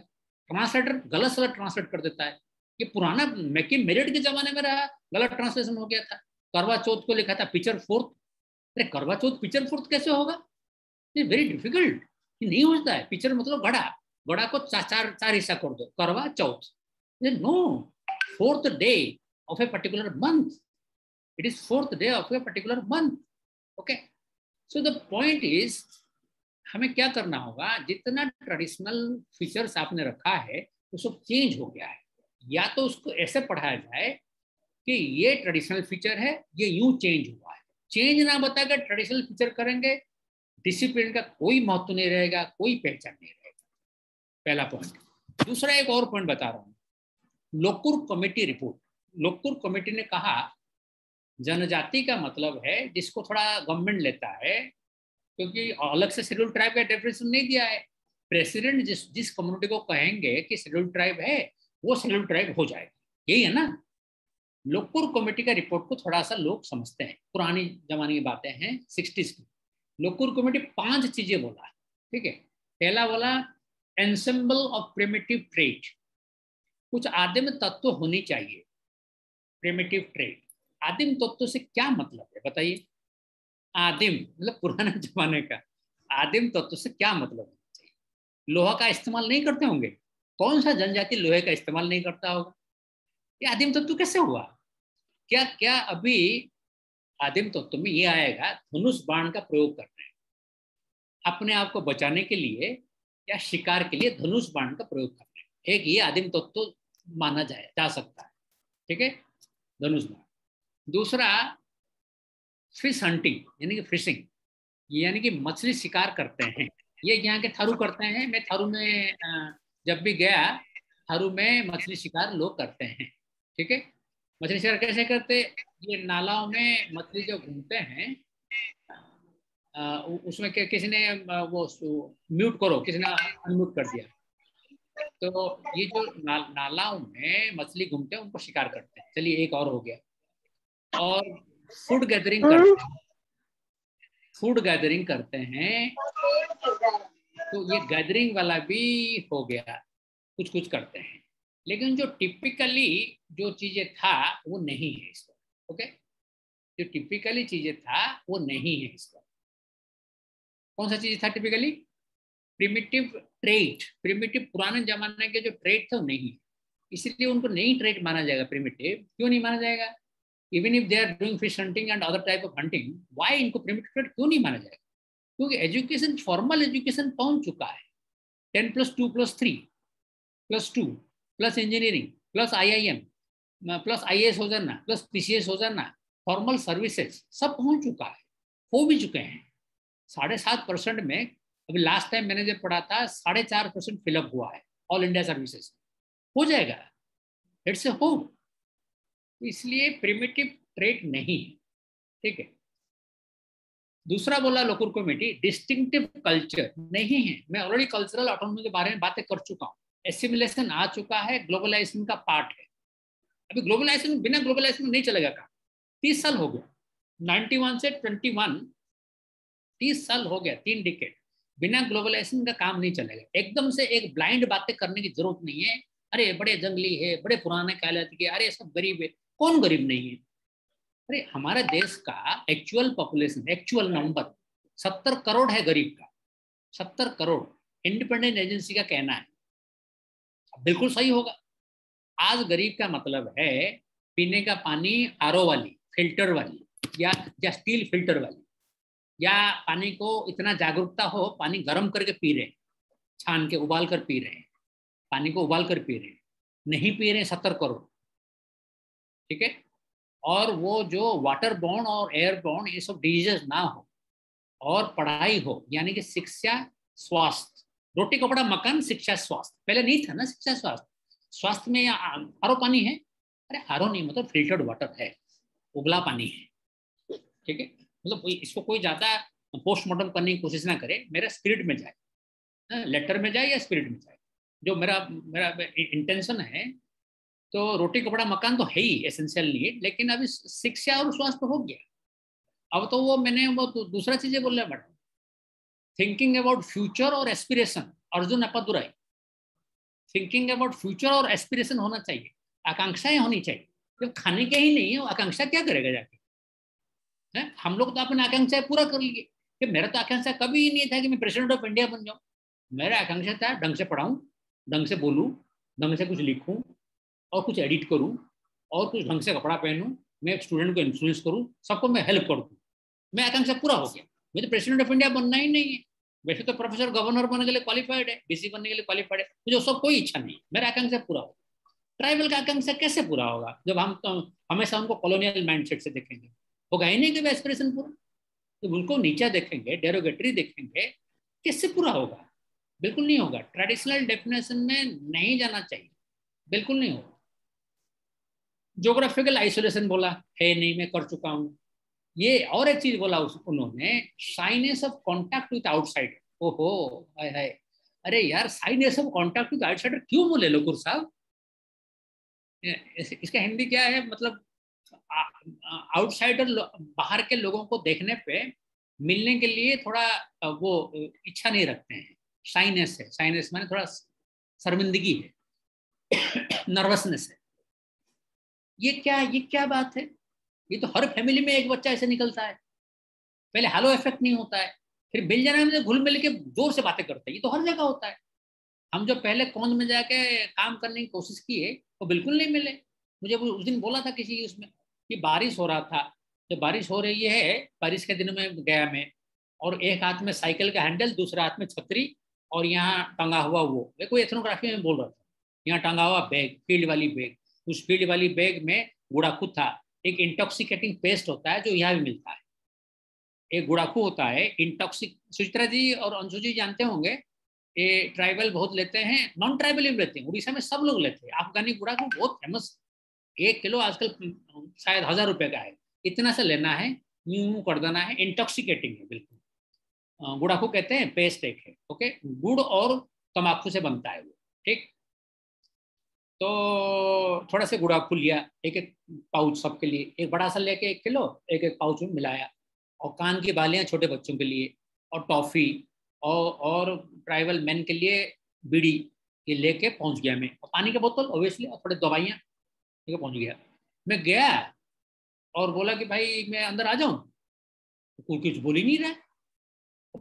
ट्रांसलेटर गलत गलत ट्रांसलेट कर देता है। ये पुराना मैकी मेरिट के जमाने में रहा, गलत ट्रांसलेशन हो गया था। करवा चौथ को लिखा था पिक्चर फोर्थ, अरे करवा चौथ पिक्चर फोर्थ कैसे होगा? ये वेरी डिफिकल्ट, नहीं होता है। पिक्चर मतलब घड़ा, घड़ा को चार चार चार हिस्सा कर दो, Karva Chauth. No, fourth day of a particular month, it is fourth day of a particular month. Okay, so the point is, हमें क्या करना होगा, जितना ट्रेडिशनल फीचर्स आपने रखा है वो सब चेंज हो गया है, या तो उसको ऐसे पढ़ाया जाए कि ये ट्रेडिशनल फीचर है, ये यूं चेंज हुआ है। चेंज ना बताकर ट्रेडिशनल फीचर करेंगे, डिसिप्लिन का कोई महत्व नहीं रहेगा, कोई पहचान नहीं रहेगा। पहला पॉइंट। दूसरा एक और पॉइंट बता रहा हूं, Lokur committee report. Lokur committee ने कहा जनजाति का मतलब है जिसको थोड़ा गवर्नमेंट लेता है, क्योंकि अलग से शेड्यूल ट्राइब का डेफिनेशन नहीं दिया है। प्रेसिडेंट जिस कम्युनिटी को कहेंगे कि शेड्यूल ट्राइब है, वो शेड्यूल ट्राइब हो जाएगा, यही है ना। लोकुर कमेटी का रिपोर्ट को थोड़ा सा लोग समझते हैं, पुरानी जमाने की बातें हैं 60s की। लोकुर कमेटी 5 चीजें बोला, ठीक है। पहला बोला एंसेंबल ऑफ प्रिमिटिव ट्रेट, कुछ आदिम तत्व होनी चाहिए। प्रिमिटिव ट्रेट, आदिम तत्व से क्या मतलब है बताइए। आदिम मतलब पुराने जमाने का, आदिम तत्व से क्या मतलब होना चाहिए। लोहा का इस्तेमाल नहीं करते होंगे, कौन सा जनजाति लोहे का इस्तेमाल नहीं करता होगा। ये आदिम तत्व कैसे हुआ। क्या क्या अभी आदिम तत्व में ये आएगा धनुष बाण का प्रयोग कर रहे हैं अपने आप को बचाने के लिए, या शिकार के लिए धनुष बाण का प्रयोग कर रहे हैं। एक ये आदिम तत्व माना जा सकता है, ठीक है, धनुष बाण। दूसरा फिश हंटिंग, यानी कि फिशिंग, यानी कि मछली शिकार करते हैं। ये यहाँ के थारू करते हैं, मैं थारू में जब भी गया, थारू में मछली शिकार लोग करते हैं, ठीक है। मछली शिकार कैसे करते, ये नालाओं में मछली जो घूमते हैं, उसमें किसी ने वो म्यूट करो, किसी ने अनम्यूट कर दिया। तो ये जो नालाओं में मछली घूमते हैं उनको शिकार करते हैं। चलिए एक और हो गया। और फूड गैदरिंग करते हैं, फूड गैदरिंग करते हैं, तो ये गैदरिंग वाला भी हो गया, कुछ कुछ करते हैं। लेकिन जो टिपिकली जो चीजें था वो नहीं है इसका, ओके। जो टिपिकली चीजें था वो नहीं है इसका। कौन सा चीज था टिपिकली, प्रिमिटिव ट्रेट। प्रिमिटिव पुराने जमाने के जो ट्रेट थे वो नहीं है, इसलिए उनको नहीं ट्रेट माना जाएगा। प्रिमिटिव क्यों नहीं माना जाएगा, even if they are doing fish hunting and other type of hunting, why इनको प्रिमिटिव ट्रेट क्यों नहीं माना जाएगा। क्योंकि एजुकेशन, फॉर्मल एजुकेशन पहुंच चुका है। 10+2+3+2 plus engineering plus IIM plus IAS हो जाना प्लस PCS हो जाना, फॉर्मल सर्विसेज सब पहुंच चुका है, हो भी चुके हैं। 7.5% में, अभी लास्ट टाइम मैंने जब पढ़ा था 4.5% फिलअप हुआ है ऑल इंडिया सर्विसेज। हो जाएगा, इट्स ए होप। इसलिए प्रिमिटिव ट्रेट नहीं है, ठीक है। दूसरा बोला लोकुर कमेटी डिस्टिंक्टिव कल्चर नहीं है। मैं ऑलरेडी कल्चरल ऑटोनॉमी के बारे में बातें कर चुका हूँ। एसिमिलेशन आ चुका है, ग्लोबलाइजेशन का पार्ट है। अभी ग्लोबलाइजेशन, बिना ग्लोबलाइजेशन नहीं चलेगा काम। 30 साल हो गया, 91 से 21, 30 साल हो गया, 3 डिकेड। बिना ग्लोबलाइजेशन का काम नहीं चलेगा। एकदम से एक ब्लाइंड बातें करने की जरूरत नहीं है। अरे बड़े जंगली है, बड़े पुराने कहलाते के, अरे सब गरीब है। कौन गरीब नहीं है। अरे हमारे देश का actual population, actual number 70 crore है गरीब का, 70 करोड़। इंडिपेंडेंट एजेंसी का कहना है, बिल्कुल सही होगा। आज गरीब का मतलब है पीने का पानी RO वाली, फिल्टर वाली, या स्टील फिल्टर वाली, या पानी को इतना जागरूकता हो, पानी गर्म करके पी रहे हैं, छान के उबाल कर पी रहे हैं, पानी को उबाल कर पी रहे हैं, नहीं पी रहे हैं 70 करोड़, ठीक है। और वो जो वाटर बॉर्न और एयर बॉर्न ये सब डिजीजेस ना हो, और पढ़ाई हो, यानी कि शिक्षा स्वास्थ्य, रोटी कपड़ा मकान शिक्षा स्वास्थ्य। पहले नहीं था ना शिक्षा स्वास्थ्य। स्वास्थ्य में RO पानी है, अरे RO नहीं, मतलब फिल्टर्ड वाटर है, उबला पानी है, ठीक है। मतलब इसको कोई ज्यादा पोस्टमार्टम करने की कोशिश ना करे, मेरा स्पिरिट में जाए, लेटर में जाए या स्पिरिट में जाए, जो मेरा मेरा इंटेंशन है। तो रोटी कपड़ा मकान तो है ही एसेंशियल नीड, लेकिन अभी शिक्षा और स्वास्थ्य हो गया। अब तो वो मैंने वो दूसरा चीजें बोल रहा मैडम, थिंकिंग अबाउट फ्यूचर और aspiration, Arjun Appadurai. Thinking about future और एस्पिरेशन होना चाहिए, आकांक्षाएं होनी चाहिए। जब खाने के ही नहीं है, आकांक्षा क्या करेगा जाके। है हम लोग तो अपने आकांक्षाएं पूरा कर लिए, कि मेरा तो आकांक्षा कभी ही नहीं था कि मैं प्रेसिडेंट ऑफ इंडिया बन जाऊं। मेरा आकांक्षा था ढंग से पढ़ाऊं, ढंग से बोलूं, ढंग से कुछ लिखूं, और कुछ एडिट करूं, और कुछ ढंग से कपड़ा पहनूं, मैं स्टूडेंट को इन्फ्लुएंस करूं, सबको मैं हेल्प कर दूं। मैं आकांक्षा पूरा हो गया। मुझे प्रेसिडेंट ऑफ इंडिया बनना ही नहीं है। वैसे तो प्रोफेसर गवर्नर बनने के लिए क्वालिफाइड है, DC बनने के लिए क्वालिफाइड है, मुझे सब कोई इच्छा नहीं। मेरा आकांक्षा पूरा हो। ट्राइबल का आकांक्षा कैसे पूरा होगा जब हम तो हमेशा उनको कॉलोनियल माइंडसेट से देखेंगे। होगा ही नहीं कि एस्पिरेशन पूरा। तो उनको नीचा देखेंगे, डेरोगेटरी देखेंगे, किससे पूरा होगा। बिल्कुल नहीं होगा। ट्रेडिशनल डेफिनेशन में नहीं जाना चाहिए, बिल्कुल नहीं होगा। ज्योग्राफिकल आइसोलेशन बोला है नहीं, मैं कर चुका हूँ। ये और एक चीज बोला उन्होंने, shyness of contact with outsider. ओहो, हाय हाय। अरे यार, shyness of contact with outsider क्यों बोले लोकुर साहब। इसका हिंदी क्या है, मतलब आउटसाइडर बाहर के लोगों को देखने पे मिलने के लिए थोड़ा वो इच्छा नहीं रखते हैं, शाइनेस है, शाइनेस माने थोड़ा शर्मिंदगी है, नर्वसनेस है। ये क्या बात है, ये तो हर फैमिली में एक बच्चा ऐसे निकलता है, पहले हालो इफेक्ट नहीं होता है, फिर मिल जाने में घुल मिल के जोर से बातें करते हैं, ये तो हर जगह होता है। हम जो पहले कौन में जाके काम करने की कोशिश किए वो बिल्कुल नहीं मिले। मुझे उस दिन बोला था किसी उसमें कि बारिश हो रहा था, जब बारिश हो रही है, बारिश के दिन में गया मैं, और एक हाथ में साइकिल का हैंडल, दूसरे हाथ में छतरी, और यहाँ टंगा हुआ वो, देखो एथनोग्राफी में बोल रहा था, यहाँ टंगा हुआ बैग, फील्ड वाली बैग, उस फील्ड वाली बैग में गुड़ाखू था। एक इंटॉक्सिकेटिंग पेस्ट होता है जो यहाँ भी मिलता है, एक गुड़ाखू होता है इंटॉक्सिक, सुचित्रा जी और अंशु जी जानते होंगे, ये ट्राइबल बहुत लेते हैं, नॉन ट्राइबल भी लेते हैं, उड़ीसा में सब लोग लेते हैं, अफगानी गुड़ाखू बहुत फेमस, 1 किलो आजकल शायद 1000 रुपए का है, इतना सा लेना है, यूं कर देना है, इंटॉक्सिकेटिंग है बिल्कुल। गुड़ाखू कहते हैं, पेस्ट एक है, ओके, गुड़ और तम्बाकू से बनता है वो, ठीक। तो थोड़ा सा गुड़ाखू लिया, एक एक पाउच सबके लिए, एक बड़ा सा लेके 1 किलो, एक एक पाउच में मिलाया, और कान की बालियां छोटे बच्चों के लिए, और टॉफी, और ट्राइबल मैन के लिए बीड़ी, ये लेके पहुंच गया मैं, और पानी की बोतल ऑब्वियसली, और थोड़ी दवाइयाँ लेके पहुंच गया। मैं गया और बोला कि भाई मैं अंदर आ जाऊं, तो कोई कुछ बोल ही नहीं रहा है,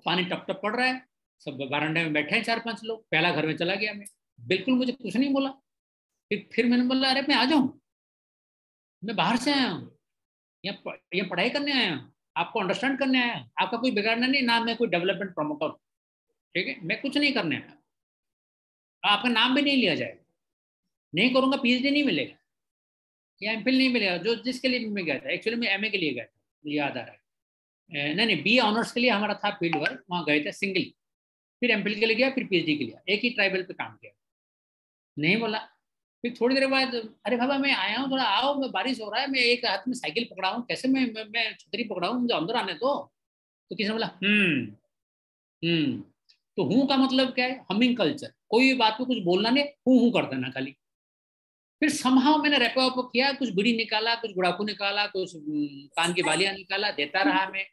पानी टप टप पड़ रहा है, सब बरामदे में बैठे हैं 4-5 लोग, पहला घर में चला गया मैं, बिल्कुल मुझे कुछ नहीं बोला। फिर मैंने बोला अरे मैं आ जाऊं, मैं बाहर से आया हूँ, यहाँ पढ़ाई करने आया हूँ, आपको अंडरस्टैंड करने आया हूँ, आपका कोई बिगाड़ना नहीं, ना मैं कोई डेवलपमेंट प्रमोटर, ठीक है, मैं कुछ नहीं करने आया, आपका नाम भी नहीं लिया जाएगा, नहीं करूंगा, पीएचडी नहीं मिलेगा या एमफिल नहीं मिलेगा, जो जिसके लिए मैं गया था, एक्चुअली मैं एमए के लिए गया था, मुझे याद आ रहा है, नहीं नहीं, बी ऑनर्स के लिए हमारा था फील्ड वर्क, वहाँ गए थे सिंगल, फिर एमफिल के लिए गया, फिर पीएचडी के लिए, एक ही ट्राइबल पे काम किया, नहीं बोला। फिर थोड़ी देर बाद, अरे बाबा मैं आया हूँ, थोड़ा आओ, मैं बारिश हो रहा है, मैं एक हाथ में साइकिल पकड़ा हूँ, कैसे मैं छतरी पकड़ा हूँ, मुझे अंदर आने दो। तो किसी ने बोला हम्म। तो हूँ का मतलब क्या है, हमिंग कल्चर, कोई भी बात को कुछ बोलना नहीं, हूँ कर देना खाली। फिर समहाउ मैंने रैपो वैपो किया, कुछ बीड़ी निकाला, कुछ गुड़ाकू निकाला, कुछ कान की बालियां निकाला, देता रहा मैं,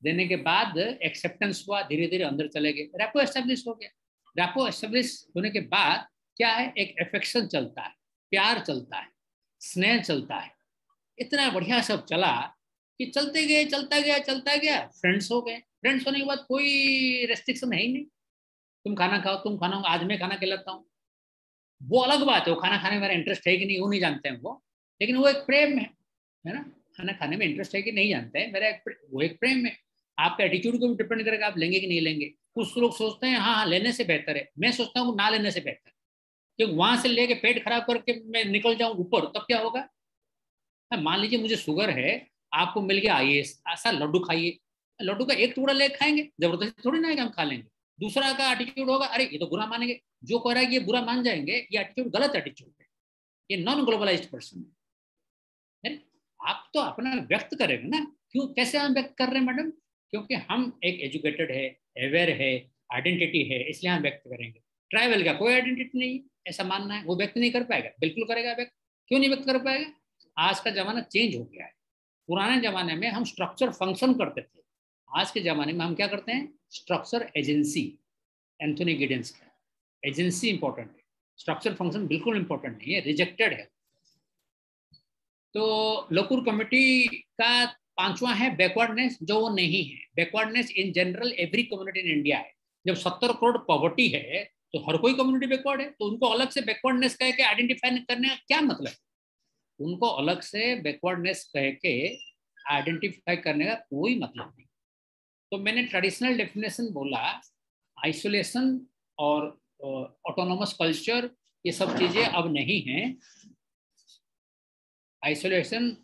देने के बाद एक्सेप्टेंस हुआ, धीरे धीरे अंदर चले गए, रैपो एस्टेब्लिश हो गया। रैपो एस्टेब्लिश होने के बाद क्या है, एक एफेक्शन चलता है, प्यार चलता है, स्नेह चलता है, इतना बढ़िया सब चला कि चलते गए, चलता गया, चलता गया, फ्रेंड्स हो गए। फ्रेंड्स होने के बाद कोई रेस्ट्रिक्शन है ही नहीं, तुम खाना खाओ, तुम खाना, आज मैं खाना खिलाता हूँ, वो अलग बात है, वो खाना खाने में मेरा इंटरेस्ट है कि नहीं वो नहीं जानते हैं वो, लेकिन वो एक प्रेम है ना, खाना खाने में इंटरेस्ट है कि नहीं जानते हैं, मेरा वो एक प्रेम है। आपका एटीट्यूड को भी डिपेंड करेगा, आप लेंगे कि नहीं लेंगे। कुछ लोग सोचते हैं हाँ हाँ लेने से बेहतर है, मैं सोचता हूँ ना लेने से बेहतर, क्योंकि वहां से लेके पेट खराब करके मैं निकल जाऊं ऊपर, तब क्या होगा। मान लीजिए मुझे शुगर है, आपको मिल गया आईएएस, ऐसा लड्डू खाइए, लड्डू का एक टुकड़ा लेके खाएंगे, जबरदस्ती थोड़ी ना है कि हम खा लेंगे। दूसरा का एटीट्यूड होगा, अरे ये तो बुरा मानेंगे, जो कह रहा है कि ये बुरा मान जाएंगे, ये एटीट्यूड गलत एटीट्यूड है, ये नॉन ग्लोबलाइज्ड पर्सन है। आप तो अपना व्यक्त करेंगे ना, क्यों, कैसे हम व्यक्त कर रहे हैं मैडम, क्योंकि हम एक एजुकेटेड है, अवेयर है, आइडेंटिटी है, इसलिए हम व्यक्त करेंगे। ट्राइबल का कोई आइडेंटिटी नहीं, ऐसा मानना है, वो व्यक्त नहीं कर पाएगा, बिल्कुल करेगा व्यक्त, क्यों नहीं व्यक्त कर पाएगा। आज का जमाना चेंज हो गया है, पुराने जमाने में हम स्ट्रक्चर फंक्शन करते थे, आज के जमाने में हम क्या करते हैं, स्ट्रक्चर एजेंसी, एंथोनी गिडेंस का, एजेंसी इंपॉर्टेंट है, स्ट्रक्चर फंक्शन बिल्कुल इंपॉर्टेंट नहीं है, रिजेक्टेड है। तो लोकुर कमेटी का पांचवा है बैकवर्डनेस, जो वो नहीं है। Backwardness in general every community in India है। जब 70 करोड़ पॉवर्टी है तो हर कोई कम्युनिटी बैकवर्ड है, तो उनको अलग से बैकवर्डनेस कह के आइडेंटिफाई करने का क्या मतलब, उनको अलग से बैकवर्डनेस कह के आइडेंटिफाई करने का कोई मतलब नहीं। तो मैंने ट्रेडिशनल डेफिनेशन बोला, आइसोलेशन और ऑटोनोमस कल्चर, ये सब चीजें अब नहीं हैं, आइसोलेशन,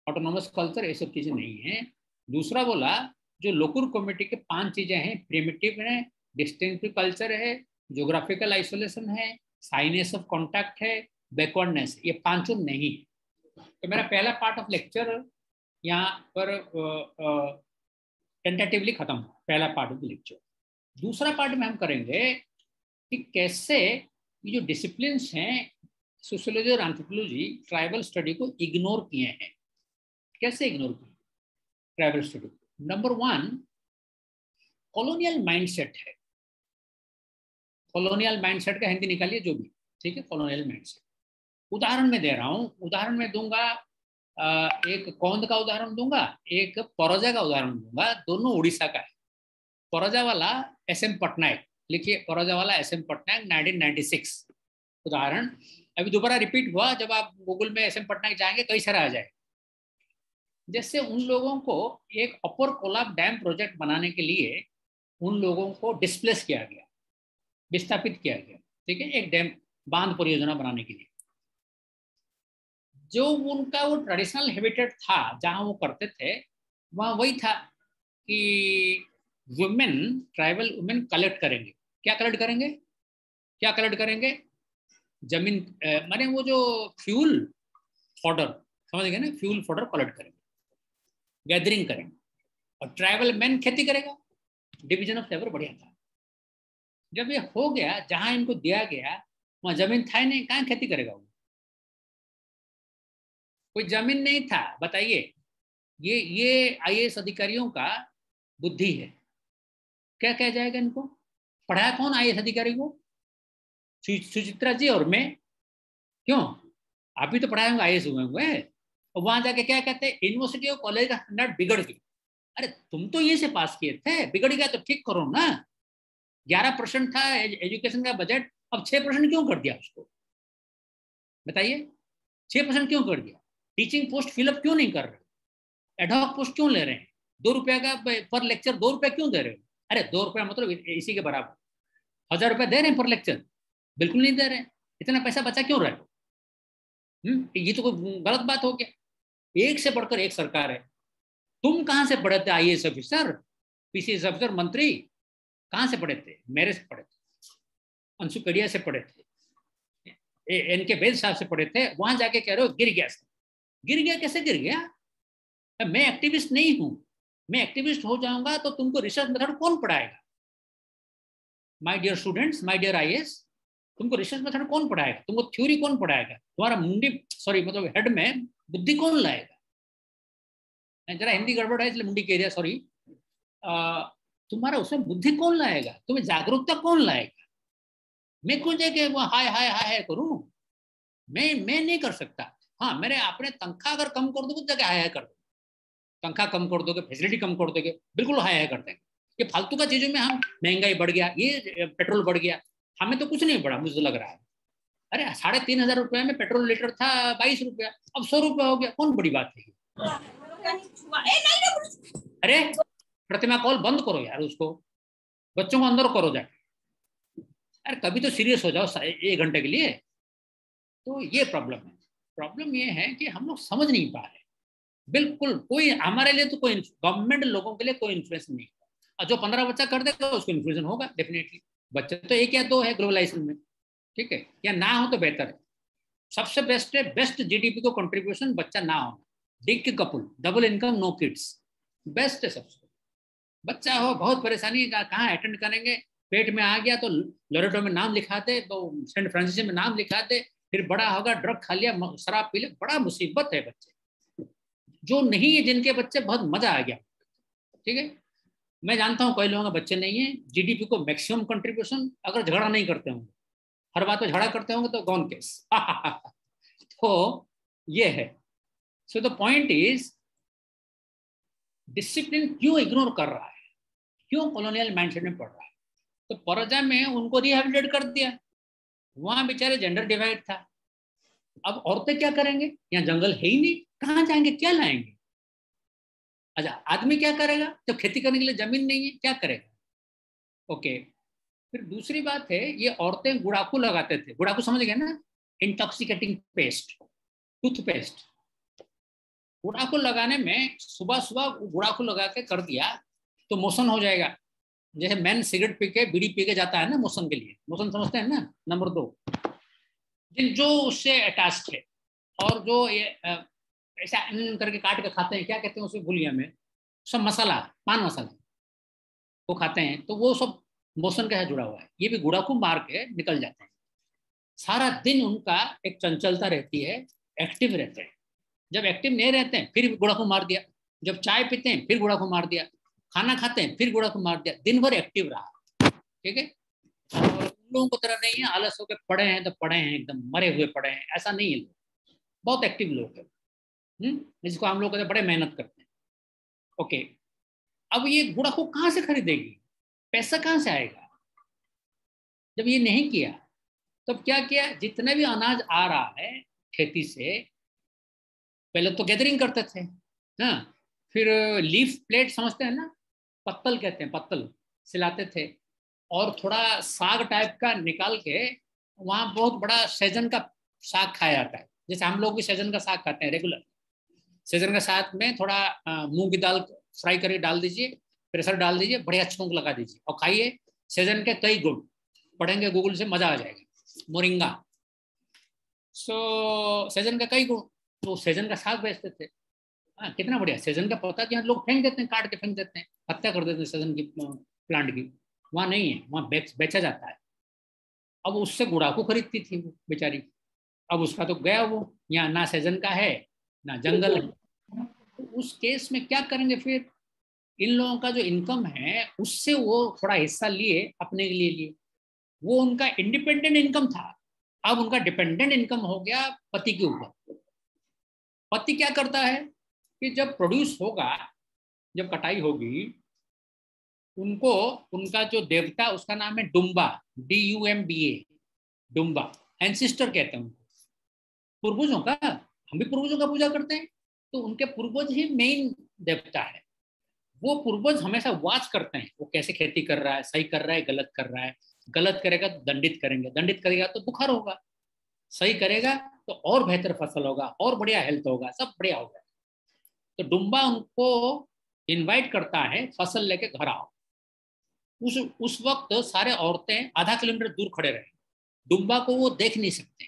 ऑटोनोमस कल्चर, ये सब चीजें नहीं है। दूसरा बोला, जो लोकुर कम्युनिटी के 5 चीजें हैं, प्रिमिटिव है, डिस्टिंक्टिव कल्चर है, ज्योग्राफिकल आइसोलेशन है, साइनेस ऑफ कॉन्टैक्ट है, बैकवर्डनेस, ये पांचों नहीं है। तो मेरा पहला पार्ट ऑफ लेक्चर यहाँ पर टेंटेटिवली खत्म हुआ, पहला पार्ट ऑफ लेक्चर। दूसरा पार्ट में हम करेंगे कि कैसे ये जो डिसिप्लिन्स हैं सोशियोलॉजी और एंथ्रोपोलॉजी ट्राइबल स्टडी को इग्नोर किए हैं। कैसे इग्नोर किए ट्राइबल स्टडी को? नंबर वन, कॉलोनियल माइंडसेट है। कॉलोनियल माइंडसेट का हिंदी निकालिए जो भी, ठीक है, कॉलोनियल माइंडसेट। उदाहरण में दे रहा हूँ, उदाहरण में दूंगा, एक कौंद का उदाहरण दूंगा, एक परोजा का उदाहरण दूंगा, दोनों उड़ीसा का है। परोजा वाला एसएम पटनायक, लिखिए परोजा वाला एसएम पटनायक 1996 उदाहरण। अभी दोबारा रिपीट हुआ, जब आप गूगल में एसएम पटनायक जाएंगे कई सारा आ जाए। जैसे उन लोगों को एक अपर कोलाब डैम प्रोजेक्ट बनाने के लिए उन लोगों को डिस्प्लेस किया गया, विस्थापित किया गया, ठीक है, एक डैम बांध परियोजना बनाने के लिए। जो उनका वो ट्रेडिशनल हैबिटेट था जहां वो करते थे, वहां वही था कि वुमेन, ट्राइबल वुमेन कलेक्ट करेंगे। क्या कलेक्ट करेंगे? क्या कलेक्ट करेंगे? जमीन, माने वो जो फ्यूल फॉडर, समझ गए ना, फ्यूल फॉडर कलेक्ट करेंगे, गैदरिंग करेंगे, और ट्राइबल मैन खेती करेगा। डिवीजन ऑफ लेबर बढ़िया था। जब ये हो गया, जहां इनको दिया गया वहां जमीन था ही नहीं, कहाँ खेती करेगा वो? कोई जमीन नहीं था, बताइए। ये आईएएस अधिकारियों का बुद्धि है। क्या कहा जाएगा इनको? पढ़ाया कौन आईएएस अधिकारी को? सुचित्रा जी और मैं। क्यों? आप भी तो पढ़ाए होंगे, आईएएस हुए होंगे। और वहां जाके क्या कहते हैं, यूनिवर्सिटी और कॉलेज का स्टैंडर्ड बिगड़ गया। अरे तुम तो ये से पास किए थे, बिगड़ गया तो ठीक करो ना। 11% था एजुकेशन का बजट, अब 6% क्यों कर दिया उसको? बताइए, 6% क्यों कर दिया? टीचिंग पोस्ट फिलअप क्यों नहीं कर रहे? एडहॉक पोस्ट क्यों ले रहे हैं? 2 रुपया का पर लेक्चर, 2 रुपया क्यों दे रहे हो? अरे 2 रुपया मतलब इसी के बराबर 1000 रुपया दे रहे हैं पर लेक्चर? बिल्कुल नहीं दे रहे हैं। इतना पैसा बचा क्यों रहे हो? ये तो कोई गलत बात हो गया। एक से बढ़कर एक सरकार है। तुम कहां से पढ़े थे आईएएस ऑफिसर, पीसीएस ऑफिसर, मंत्री? कहां से पढ़े थे? मेरे से पढ़े थे, अंशु कड़िया से पढ़े थे, इनके वेद साहब से पढ़े थे। वहां जाके कह रहे हो गिर गया। गिर गया? कैसे गिर गया? मैं एक्टिविस्ट नहीं हूं। मैं एक्टिविस्ट हो जाऊंगा तो तुमको रिसर्च मेथड कौन पढ़ाएगा? My dear students, my dear IAS, तुमको रिसर्च मेथड कौन पढ़ाएगा? तुमको थ्योरी कौन पढ़ाएगा? तुम्हारा मुंडी, सॉरी मतलब हेड में बुद्धि कौन लाएगा? जरा हिंदी गड़बड़ है इसलिए मुंडी कह दिया, सॉरी। तुम्हारा उसमें बुद्धि कौन लाएगा? तुम्हें जागरूकता कौन लाएगा? मैं क्यों जाके वो हाय हाय हाय हाय करूं? मैं नहीं कर सकता। हाँ, मेरे अपने तनख्वाह अगर कम कर दोगे तो जाके हाय हाय कर दो। तनख्वाह कम कर दोगे, फैसिलिटी कम कर दोगे, बिल्कुल हाय हाय कर देंगे। ये फालतू का चीजों में हम, महंगाई बढ़ गया, ये पेट्रोल बढ़ गया, हमें तो कुछ नहीं बढ़ा मुझे लग रहा है। अरे 3,500 रुपए में पेट्रोल लीटर था 22 रुपया, अब 100 रुपया हो गया, कौन बड़ी बात है? अरे प्रतिमा कॉल बंद करो यार, उसको बच्चों को अंदर करो जाके। अरे कभी तो सीरियस हो जाओ 1 घंटे के लिए। तो ये प्रॉब्लम है। प्रॉब्लम ये है कि हम लोग समझ नहीं पा रहे। बिल्कुल कोई हमारे लिए तो कोई गवर्नमेंट लोगों के लिए कोई इन्फ्लुएंस नहीं है। और जो 15 बच्चा कर देगा उसको इन्फ्लुएंस होगा डेफिनेटली। बच्चे तो 1 या 2 है ग्लोबलाइजेशन में, ठीक है, या ना हो तो बेहतर है। सबसे बेस्ट है, बेस्ट जीडीपी को कंट्रीब्यूशन बच्चा ना होना। DINK couple, double income no kids, best है सबसे। बच्चा हो, बहुत परेशानी, कहाँ अटेंड करेंगे? पेट में आ गया तो लोरेटो में नाम लिखा दे, तो सेंट फ्रांसिस में नाम लिखा दे, फिर बड़ा होगा ड्रग खा लिया, शराब पी ले, बड़ा मुसीबत है। बच्चे जो नहीं है, जिनके बच्चे बहुत मजा आ गया, ठीक है। मैं जानता हूँ कई लोगों के बच्चे नहीं है। जीडीपी को मैक्सिमम कंट्रीब्यूशन, अगर झगड़ा नहीं करते होंगे, हर बात पे झगड़ा करते होंगे तो गॉन केस। तो ये है। सो द पॉइंट इज, डिसिप्लिन क्यों इग्नोर कर रहा है? क्यों कॉलोनियल माइंडसेट में पड़ रहा है? तो परजा में उनको रिहेबिलिटेट कर दिया, वहां बेचारे जेंडर डिवाइड था। अब औरतें क्या करेंगे? यहाँ जंगल है ही नहीं, कहाँ जाएंगे, क्या लाएंगे? अच्छा, आदमी क्या करेगा जब खेती करने के लिए जमीन नहीं है, क्या करेगा? ओके। फिर दूसरी बात है, ये औरतें गुड़ाकू लगाते थे। गुड़ाकू समझ गए ना? Intoxicating paste, toothpaste. गुड़ाकू लगाने में सुबह सुबह गुड़ाकू लगा के कर दिया तो मोशन हो जाएगा। जैसे मैन सिगरेट पी के, बीड़ी पी के जाता है ना मोशन के लिए, मोशन समझते हैं ना। नंबर 2, जिन जो उससे अटैच थे और जो ये ऐसा करके काट के खाते हैं, क्या कहते हैं उसे, भूल गया मैं, सब मसाला, पान मसाला वो खाते हैं, तो वो सब मोशन के साथ जुड़ा हुआ है। ये भी गुड़ाकू मार के निकल जाते हैं। सारा दिन उनका एक चंचलता रहती है, एक्टिव रहते हैं। जब एक्टिव नहीं रहते हैं फिर घोड़ा को मार दिया, जब चाय पीते हैं फिर घोड़ा को मार दिया, खाना खाते हैं फिर घोड़ा को मार दिया, दिन भर एक्टिव रहा। ठीक है, और उन लोगों को तरह नहीं है आलस होकर पड़े हैं तो पड़े हैं, एकदम मरे हुए पड़े हैं, ऐसा नहीं है। लोग बहुत एक्टिव लोग हैं, जिसको हम लोग कहते हैं बड़े मेहनत करते हैं। ओके, अब ये घोड़ा को कहाँ से खरीदेगी, पैसा कहाँ से आएगा? जब ये नहीं किया तब क्या किया, जितने भी अनाज आ रहा है खेती से, पहले तो गैदरिंग करते थे ना, फिर लीफ प्लेट समझते हैं ना, पत्तल कहते हैं, पत्तल सिलाते थे, और थोड़ा साग टाइप का निकाल के वहाँ बहुत बड़ा सहजन का साग खाया जाता है, जैसे हम लोग भी सहजन का साग खाते हैं रेगुलर। सहजन का साग में थोड़ा मूंग की दाल फ्राई करके डाल दीजिए, प्रेशर डाल दीजिए, बढ़िया छौंक लगा दीजिए और खाइए। सहजन के कई गुण पढ़ेंगे गूगल से, मजा आ जाएगा। मोरिंगा, सो सहजन का कई गुण, तो सहजन का साग बेचते थे। हाँ, कितना बढ़िया। सहजन का पौधा यहाँ लोग फेंक देते हैं, काट के फेंक देते हैं, हत्या कर देते हैं सहजन की प्लांट की। वहाँ नहीं है, वहाँ बेचा जाता है। अब उससे गुड़ाकू खरीदती थी वो बेचारी, अब उसका तो गया वो, यहाँ ना सहजन का है ना जंगल है। तो उस केस में क्या करेंगे फिर? इन लोगों का जो इनकम है उससे वो थोड़ा हिस्सा लिए अपने के लिए, वो उनका इंडिपेंडेंट इनकम था। अब उनका डिपेंडेंट इनकम हो गया पति के ऊपर। पति क्या करता है कि जब प्रोड्यूस होगा, जब कटाई होगी, उनको उनका जो देवता उसका नाम है डुम्बा, DUMBA, डुम्बा, एंसिस्टर कहते हैं उनको, पूर्वजों का। हम भी पूर्वजों का पूजा करते हैं, तो उनके पूर्वज ही मेन देवता है। वो पूर्वज हमेशा वॉच करते हैं वो कैसे खेती कर रहा है, सही कर रहा है, गलत कर रहा है। गलत करेगा तो दंडित करेंगे, दंडित करेगा तो बुखार होगा, सही करेगा तो और बेहतर फसल होगा, और बढ़िया हेल्थ होगा, सब बढ़िया होगा। तो डुम्बा उनको इनवाइट करता है, फसल लेके घर आओ। उस वक्त सारे औरतें आधा किलोमीटर दूर खड़े रहे, डुम्बा को वो देख नहीं सकते,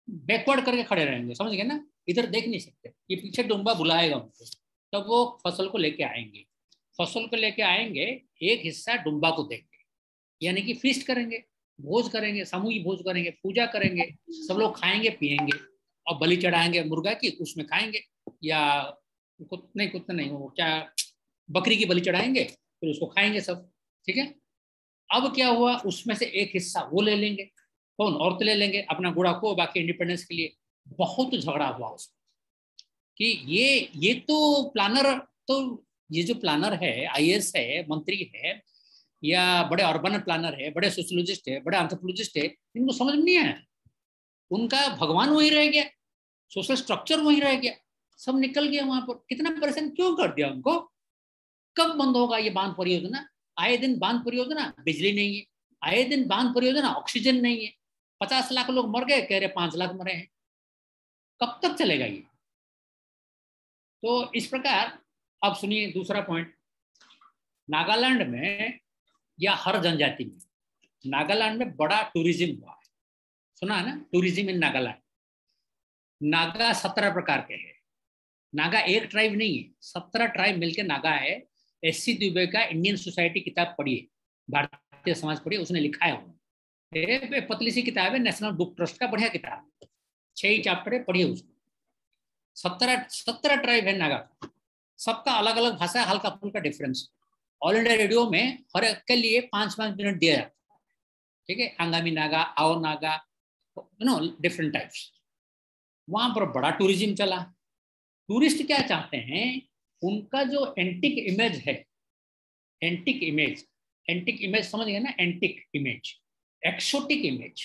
बैकवर्ड करके खड़े रहेंगे, समझ गए ना, इधर देख नहीं सकते, ये पीछे डुम्बा बुलाएगा उनको, तब वो फसल को लेके आएंगे। फसल को लेके आएंगे, एक हिस्सा डुम्बा को देंगे, यानी कि फीस्ट करेंगे, भोज करेंगे, सामूहिक भोज करेंगे, पूजा करेंगे, सब लोग खाएंगे पिएंगे, और बलि चढ़ाएंगे मुर्गा की, उसमें खाएंगे, या कुत्ते नहीं, वो क्या, बकरी की बलि चढ़ाएंगे, फिर उसको खाएंगे सब। ठीक है, अब क्या हुआ, उसमें से एक हिस्सा वो ले लेंगे, कौन, औरतें ले लेंगे अपना गुड़ा को, बाकी इंडिपेंडेंस के लिए। बहुत झगड़ा हुआ उसमें कि ये तो प्लानर, तो ये जो प्लानर है, IAS है, मंत्री है, या बड़े अर्बन प्लानर है, बड़े सोशियोलॉजिस्ट है, बड़े एंथ्रोपोलॉजिस्ट है, इनको समझ में नहीं आया। उनका भगवान वहीं रह गया, सोशल स्ट्रक्चर वहीं रह गया, सब निकल गया वहां पर। कितना परेशान क्यों कर दिया उनको? कब बंद होगा ये बांध परियोजना? आए दिन बांध परियोजना, बिजली नहीं है, आए दिन बांध परियोजना, ऑक्सीजन नहीं है, 50 लाख लोग मर गए, कह रहे 5 लाख मरे हैं, कब तक चलेगा ये? तो इस प्रकार, अब सुनिए दूसरा पॉइंट। नागालैंड में या हर जनजाति में, नागालैंड में बड़ा टूरिज्म हुआ है, सुना है ना, टूरिज्म इन नागालैंड। नागा 17 प्रकार के हैं, नागा एक ट्राइब नहीं है, 17 ट्राइब मिलकर नागा है। SC दुबे का इंडियन सोसाइटी किताब पढ़िए, भारतीय समाज पढ़िए, उसने लिखा है उन्होंने, पतली सी किताब है, नेशनल बुक ट्रस्ट का, बढ़िया किताब, 6 ही चैप्टर है, पढ़िए उसको। 17 ट्राइब है नागा, सबका अलग अलग भाषा है, हल्का फुल्का डिफरेंस। ऑल इंडिया रेडियो में हर एक के लिए 5-5 मिनट दिया जाता है। ठीक है, अंगामी नागा, आओ नागा, डिफरेंट टाइप्स। वहां पर बड़ा टूरिज्म चला। टूरिस्ट क्या चाहते हैं, उनका जो एंटिक इमेज है, एंटिक इमेज, एंटिक इमेज समझ गए ना, एंटिक इमेज, एक्सोटिक इमेज,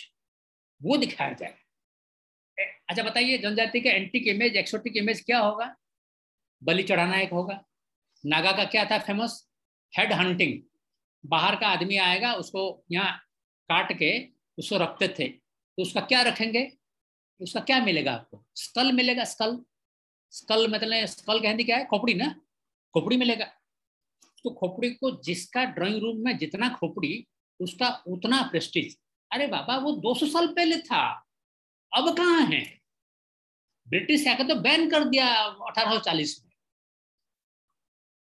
वो दिखाया जाए। अच्छा बताइए, जनजाति का एंटिक इमेज, एक्सोटिक इमेज क्या होगा? बलि चढ़ाना एक होगा। नागा का क्या था फेमस? हेड हंटिंग, बाहर का आदमी आएगा, उसको यहाँ काट के उसको रखते थे, तो उसका क्या रखेंगे, उसका क्या मिलेगा आपको? स्कल मिलेगा, स्कल। स्कल मतलब, स्कल का हिंदी क्या है? खोपड़ी ना, खोपड़ी मिलेगा। तो खोपड़ी को, जिसका ड्राइंग रूम में जितना खोपड़ी, उसका उतना प्रेस्टीज। अरे बाबा, वो 200 साल पहले था, अब कहाँ है? ब्रिटिश आकर तो बैन कर दिया 1840 में।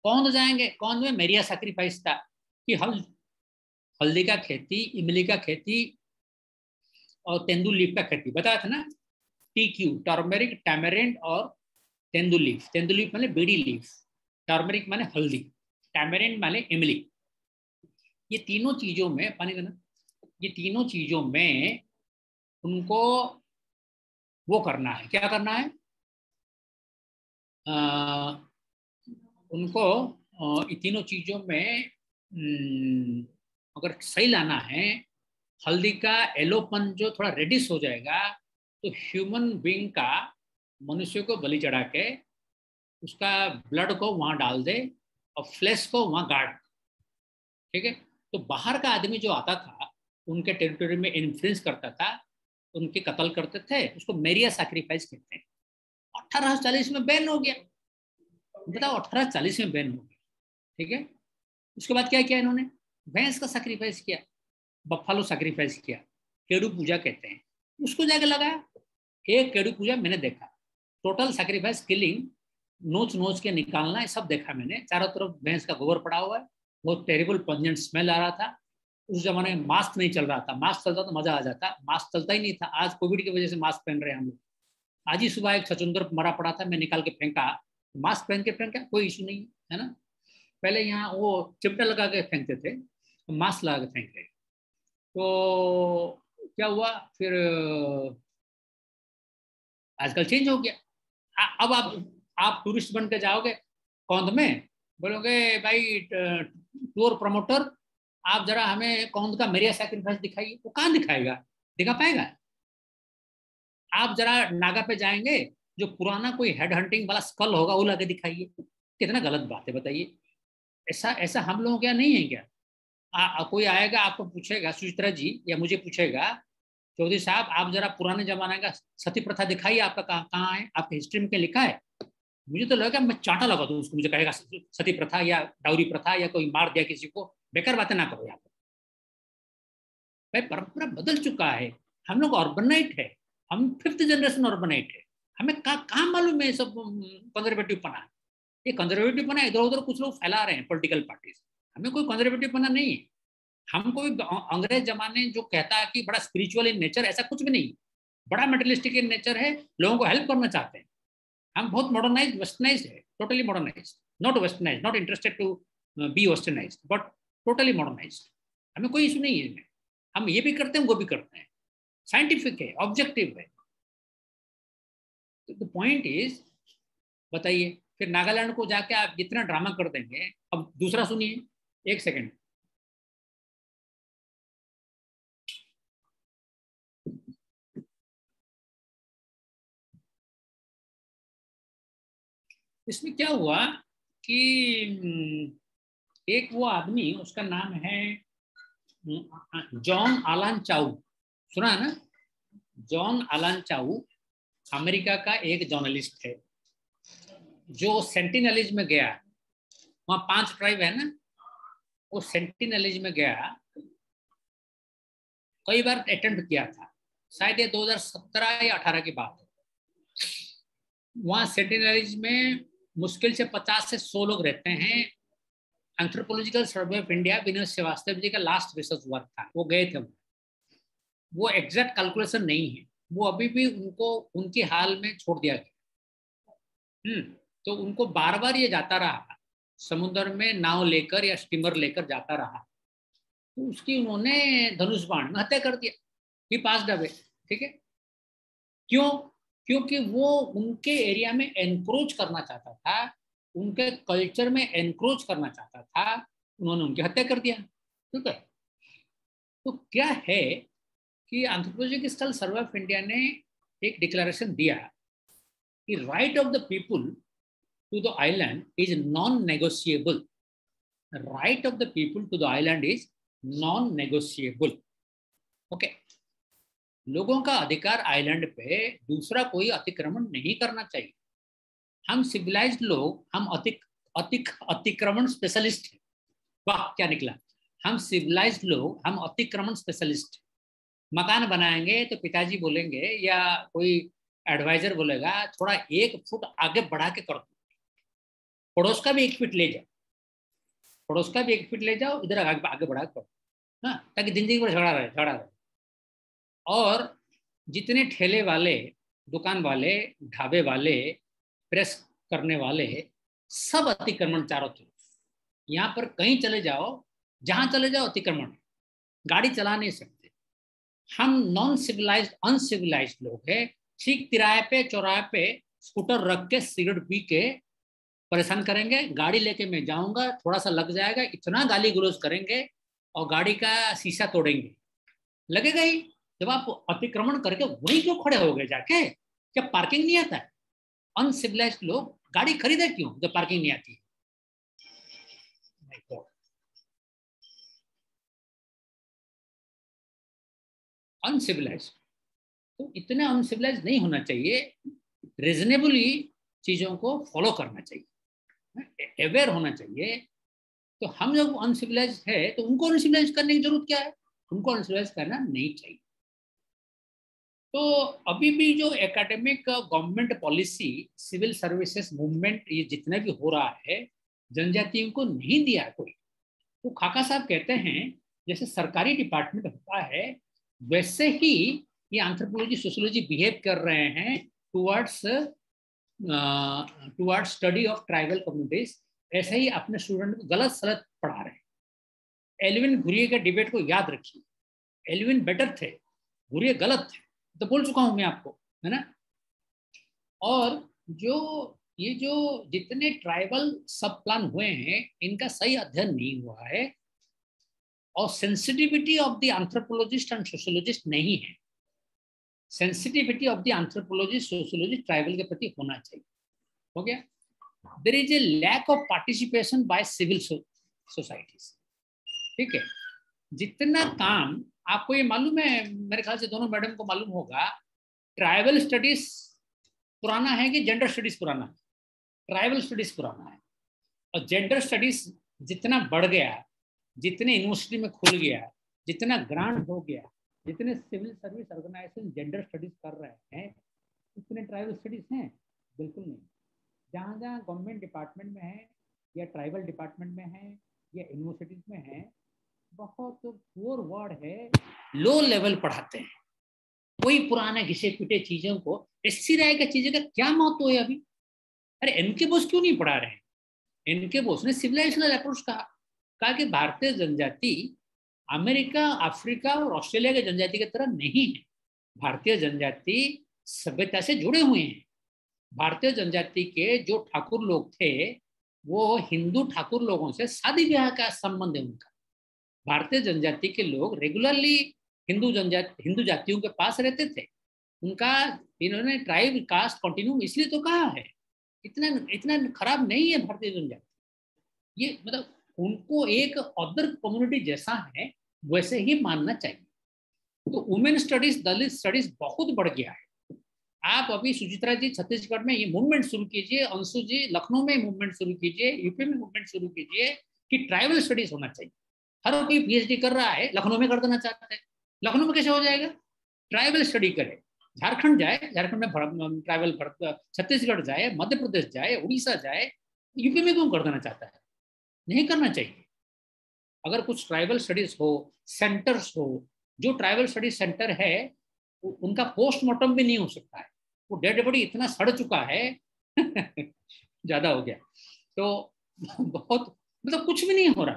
कौन जाएंगे, कौन में मेरिया सैक्रिफाइस था कि हल्दी का खेती, इमली का खेती, और तेंदुल लीफ का खेती बताया था ना, TQ, टर्मरिक, टैमरिंड और तेंदुल लीफ। तेंदुल लीफ माने बेड़ी लीफ, टर्मरिक माने हल्दी, टैमरिंड माने इमली। ये तीनों चीजों में पानी देना, ये तीनों चीजों में उनको वो करना है, क्या करना है, उनको इन तीनों चीजों में अगर सही लाना है, हल्दी का एलोपन जो थोड़ा रेडिश हो जाएगा, तो ह्यूमन बीइंग का, मनुष्य को बलि चढ़ा के उसका ब्लड को वहां डाल दे और फ्लैश को वहां गाड़, ठीक है। तो बाहर का आदमी जो आता था, उनके टेरिटोरी में इन्फ्लुएंस करता था, उनके कत्ल करते थे, उसको मेरिया सैक्रिफाइस कहते हैं। 1840 में बैन हो गया, बताओ 1840 में बैन हो गया, ठीक है। उसके बाद क्या किया इन्होंने, भैंस का सैक्रिफाइस किया, बफालो सैक्रिफाइस किया, केड़ू पूजा कहते हैं, उसको जाके लगाया। एक केड़ू पूजा मैंने देखा, टोटल सैक्रिफाइस किलिंग, नोच नोच के निकालना, ये सब देखा मैंने। चारों तरफ भैंस का गोबर पड़ा हुआ है, बहुत टेरिबल पंजेंट स्मेल आ रहा था। उस जमाने में मास्क नहीं चल रहा था, मास्क चलता तो मजा आ जाता, मास्क चलता ही नहीं था। आज कोविड की वजह से मास्क पहन रहे हैं हम लोग। आज ही सुबह एक छचुंदर मरा पड़ा था, मैं निकाल के फेंका, मास्क पहन के फेंका, कोई इशू नहीं है ना। पहले यहाँ वो चिमटा लगा के फेंकते थे, मास्क लगा के फेंक रहे। तो क्या हुआ फिर, आजकल चेंज हो गया। अब आप टूरिस्ट बन के जाओगे कौंद में, बोलोगे भाई टूर प्रमोटर आप जरा हमें कौंद का मेरिया सैक्रिफाइस दिखाइए, वो कहाँ दिखाएगा, दिखा पाएगा। आप जरा नागा पे जाएंगे, जो पुराना कोई हेड हंटिंग वाला स्कल होगा वो लाके दिखाइए, कितना गलत बात है बताइए। ऐसा ऐसा हम लोगों क्या नहीं है क्या। कोई आएगा आपको पूछेगा, सुचित्रा जी या मुझे पूछेगा, चौधरी साहब आप जरा पुराने जमाने का सती प्रथा दिखाइए, आपका कहाँ कहाँ है, आपके हिस्ट्री में क्या लिखा है। मुझे तो लगेगा मैं चांटा लगा दूं उसको, मुझे कहेगा सती प्रथा या डाउरी प्रथा या कोई मार दिया किसी को, बेकार बातें ना करो यहाँ पर। भाई परंपरा बदल चुका है, हम लोग ऑर्गेनाइट है, हम 5th जनरेशन ऑर्गेनाइट है। हमें कहाँ मालूम है सब कंजर्वेटिव पना, ये कंजर्वेटिव पना इधर उधर कुछ लोग फैला रहे हैं पॉलिटिकल पार्टीज। हमें कोई कंजर्वेटिव पना नहीं है। हम कोई अंग्रेज जमाने जो कहता है कि बड़ा स्पिरिचुअल इन नेचर, ऐसा कुछ भी नहीं, बड़ा मेटलिस्टिक इन नेचर है, लोगों को हेल्प करना चाहते हैं। हम बहुत मॉडर्नाइज वेस्टर्नाइज है, totally modernise, not westernise, not interested to be westernise, but totally modernise. हमें कोई इशू नहीं है, हम ये भी करते हैं वो भी करते हैं, साइंटिफिक है, ऑब्जेक्टिव है। द पॉइंट इज, बताइए फिर नागालैंड को जाके आप जितना ड्रामा कर देंगे। अब दूसरा सुनिए, एक सेकेंड। इसमें क्या हुआ कि एक वो आदमी, उसका नाम है जॉन आलन चाउ, सुना है ना, जॉन आलन चाउ अमेरिका का एक जर्नलिस्ट है, जो सेंटिनलीज में गया, वहां 5 ट्राइब है ना, वो सेंटिनलीज में गया, कई बार अटेम्प्ट किया था, शायद ये 2017 या 18 की बात है। वहां सेंटिनलीज में मुश्किल से 50 से 100 लोग रहते हैं। Anthropological survey of India, Vinod Srivastava ji का लास्ट रिसर्च वर्क था, वो गए थे। वो एग्जैक्ट कैलकुलेशन नहीं है, वो अभी भी उनको उनके हाल में छोड़ दिया गया। तो उनको बार बार ये जाता रहा, समुद्र में नाव लेकर या स्टीमर लेकर जाता रहा, तो उसकी उन्होंने धनुष बाण में हत्या कर दिया। ही पास्ड अवे, ठीक है। क्यों? क्योंकि वो उनके एरिया में एनक्रोच करना चाहता था, उनके कल्चर में एनक्रोच करना चाहता था, उन्होंने उनकी हत्या कर दिया, ठीक है। तो क्या है कि एंथ्रोपोलॉजिकल सर्वे ऑफ इंडिया ने एक डिक्लेरेशन दिया कि right of the people to the island is non negotiable. Right of the people to the island is non negotiable. Okay, लोगों का अधिकार आइलैंड पे दूसरा कोई अतिक्रमण नहीं करना चाहिए। हम सिविलाइज्ड लोग, हम अतिक्रमण स्पेशलिस्ट हैं। वाह क्या निकला, हम सिविलाइज्ड लोग, हम अतिक्रमण स्पेशलिस्ट। मकान बनाएंगे तो पिताजी बोलेंगे या कोई एडवाइजर बोलेगा थोड़ा 1 फुट आगे बढ़ा के कर दो, पड़ोस का भी 1 फीट ले जाओ, पड़ोस का भी 1 फीट ले जाओ, इधर आगे बढ़ा कर, हाँ, ताकि जिंदगी भर झगड़ा रहे। और जितने ठेले वाले, दुकान वाले, ढाबे वाले, प्रेस करने वाले, सब अतिक्रमण चारों तरफ। यहाँ पर कहीं चले जाओ, जहां चले जाओ अतिक्रमण, गाड़ी चला नहीं सकते। हम नॉन सिविलाइज्ड, अनसिविलाइज्ड लोग हैं। ठीक तिराहे पे, चौराहे पे स्कूटर रख के सिगरेट पी के परेशान करेंगे। गाड़ी लेके मैं जाऊंगा, थोड़ा सा लग जाएगा, इतना गाली गलौज करेंगे और गाड़ी का शीशा तोड़ेंगे, लगेगा ही। जब आप अतिक्रमण करके वहीं क्यों खड़े हो गए जाके? क्या पार्किंग नहीं आता है? अनसिविलाइज्ड लोग गाड़ी खरीदे क्यों जब पार्किंग नहीं आती? अनसिविलाइज्ड, तो इतना अनसिविलाइज नहीं होना चाहिए। रीजनेबली चीजों को फॉलो करना चाहिए, अवेयर होना चाहिए। तो हम जब अनसिविलाइज है तो उनको अनसिविलाइज करने की जरूरत क्या है? उनको अनसिविलाइज करना नहीं चाहिए। तो अभी भी जो academic government policy, civil services movement, ये जितना भी हो रहा है, जनजातियों को नहीं दिया कोई। तो खाका साहब कहते हैं जैसे सरकारी डिपार्टमेंट होता है वैसे ही ये एंथ्रोपोलॉजी, सोशियोलॉजी बिहेव कर रहे हैं towards towards study of tribal communities. ऐसे ही अपने स्टूडेंट को गलत सलत पढ़ा रहे हैं। एल्विन घुरिये के डिबेट को याद रखिए, एल्विन बेटर थे, घुरिये गलत थे, तो बोल चुका हूं मैं आपको, है ना। और जो ये जो जितने ट्राइबल सब प्लान हुए हैं इनका सही अध्ययन नहीं हुआ है और sensitivity of the anthropologist and sociologist नहीं है। Sensitivity of the anthropologist, sociologist tribal के प्रति होना चाहिए। हो गया। There is a lack of participation by civil societies. ठीक है। जितना काम आपको ये मालूम है, मेरे ख्याल से दोनों मैडम को मालूम होगा, ट्राइबल स्टडीज पुराना है कि जेंडर स्टडीज पुराना है? ट्राइबल स्टडीज पुराना है। और जेंडर स्टडीज जितना बढ़ गया, जितने यूनिवर्सिटी में खुल गया, जितना ग्रांट हो गया, जितने civil service organisation gender studies कर रहे हैं, उतने ट्राइबल स्टडीज हैं? बिल्कुल नहीं। जहाँ जहाँ गवर्नमेंट डिपार्टमेंट में है या ट्राइबल डिपार्टमेंट में है या यूनिवर्सिटीज में है, बहुत पुअर वर्ड है, लो लेवल पढ़ाते हैं। वही पुराने घिसे पिटे चीजों को, एससी राय का चीजें का क्या महत्व है अभी? अरे एनके बोस क्यों नहीं पढ़ा रहे हैं? एनके बोस ने सिविलाइजेशनल अप्रोच कहा कि भारतीय जनजाति अमेरिका, अफ्रीका और ऑस्ट्रेलिया के जनजाति की तरह नहीं है। भारतीय जनजाति सभ्यता से जुड़े हुए हैं। भारतीय जनजाति के जो ठाकुर लोग थे वो हिंदू ठाकुर लोगों से शादी ब्याह का संबंध है उनका। भारतीय जनजाति के लोग रेगुलरली हिंदू जातियों के पास रहते थे। उनका इन्होंने ट्राइब कास्ट कंटिन्यू इसलिए तो कहा है। इतना इतना खराब नहीं है भारतीय जनजाति। ये मतलब उनको एक अदर कम्युनिटी जैसा है वैसे ही मानना चाहिए। तो वुमेन स्टडीज, दलित स्टडीज बहुत बढ़ गया है। आप अभी सुचित्रा जी छत्तीसगढ़ में ये मूवमेंट शुरू कीजिए, अंशु जी लखनऊ में मूवमेंट शुरू कीजिए, यूपी में मूवमेंट शुरू कीजिए कि ट्राइबल स्टडीज होना चाहिए। हर कोई पीएचडी कर रहा है, लखनऊ में कर देना चाहता है। लखनऊ में कैसे हो जाएगा? ट्राइबल स्टडी करे, झारखंड जाए, झारखंड में ट्राइबल, छत्तीसगढ़ जाए, मध्य प्रदेश जाए, उड़ीसा जाए, यूपी में क्यों कर देना चाहता है? नहीं करना चाहिए। अगर कुछ ट्राइबल स्टडीज हो, सेंटर्स हो, जो ट्राइबल स्टडीज सेंटर है उनका पोस्टमार्टम भी नहीं हो सकता है। वो डेड बॉडी इतना सड़ चुका है ज्यादा हो गया तो बहुत मतलब कुछ भी नहीं हो रहा।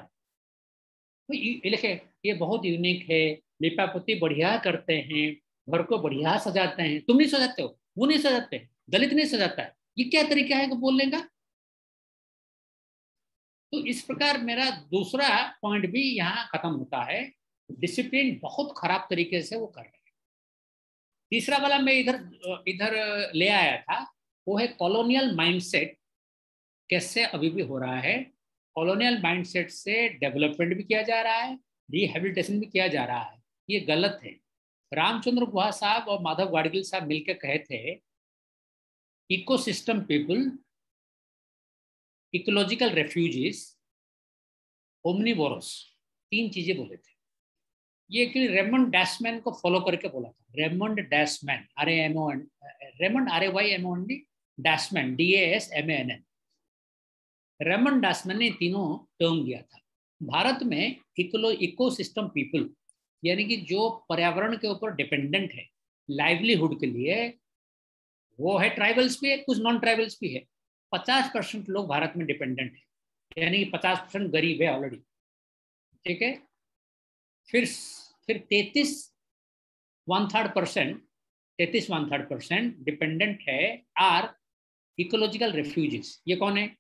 तो लिखे ये बहुत यूनिक है, लिपापोती बढ़िया करते हैं, घर को बढ़िया सजाते हैं। तुम नहीं सजाते हो, वो नहीं सजाते, दलित नहीं सजाता है, ये क्या तरीका है बोलने का? तो इस प्रकार मेरा दूसरा पॉइंट भी यहाँ खत्म होता है। डिसिप्लिन बहुत खराब तरीके से वो कर रहे हैं। तीसरा वाला मैं इधर इधर ले आया था, वो है कॉलोनियल माइंडसेट कैसे अभी भी हो रहा है। कॉलोनियल माइंडसेट से डेवलपमेंट भी किया जा रहा है, रिहेबिलिटेशन भी किया जा रहा है। ये गलत है। रामचंद्र गुहा साहब और माधव गाडगिल साहब मिलकर कहे थे ecosystem people, ecological refugees, omnivorous, 3 चीजें बोले थे। ये एक्चुअली रेमंड डैशमैन को फॉलो करके बोला था। Raymond Dasmann, RAMOND, Raymond RAYMOND, Dasmann DASMANN। Raymond Dasmann ने तीनों टर्म दिया था। भारत में इकोसिस्टम पीपल यानी कि जो पर्यावरण के ऊपर डिपेंडेंट है लाइवलीहुड के लिए, वो है ट्राइबल्स पे, कुछ नॉन ट्राइबल्स भी है। 50% लोग भारत में डिपेंडेंट है, यानी कि 50% गरीब है ऑलरेडी। ठीक है। फिर 33 1/3% डिपेंडेंट है आर इकोलॉजिकल रेफ्यूजीज। ये कौन है?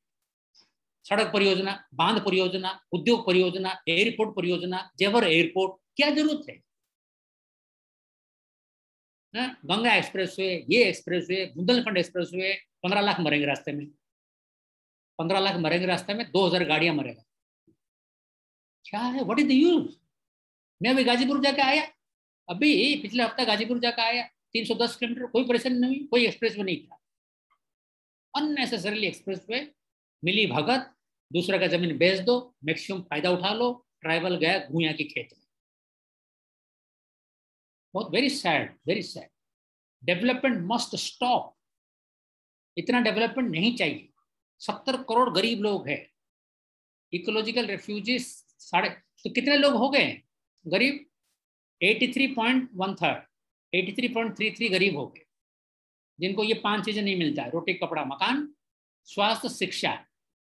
सड़क परियोजना, बांध परियोजना, उद्योग परियोजना, एयरपोर्ट परियोजना, जेवर एयरपोर्ट, क्या जरूरत है? गंगा एक्सप्रेसवे, ये एक्सप्रेसवे, बुंदेलखंड एक्सप्रेसवे, 15 लाख मरेंगे रास्ते में। 15 लाख मरेंगे रास्ते में, 2000 गाड़ियां मरेगा। क्या है? What is the use? मैं अभी गाजीपुर जाके आया, अभी पिछले हफ्ता गाजीपुर जाके आया, 310 किलोमीटर, कोई परेशानी नहीं हुई, कोई एक्सप्रेस वे नहीं था। अननेसेसरीली एक्सप्रेस वे, मिली भगत, दूसरे का जमीन बेच दो, मैक्सिमम फायदा उठा लो, ट्राइबल गया भूया की खेत में। बहुत very sad, very sad. Development must stop. इतना डेवलपमेंट नहीं चाहिए। 70 करोड़ गरीब लोग हैं। इकोलॉजिकल रेफ्यूजीज साढ़े, तो कितने लोग हो गए गरीब? 83.13, 83.33 गरीब हो गए, जिनको ये 5 चीजें नहीं मिलता है, रोटी कपड़ा मकान स्वास्थ्य शिक्षा,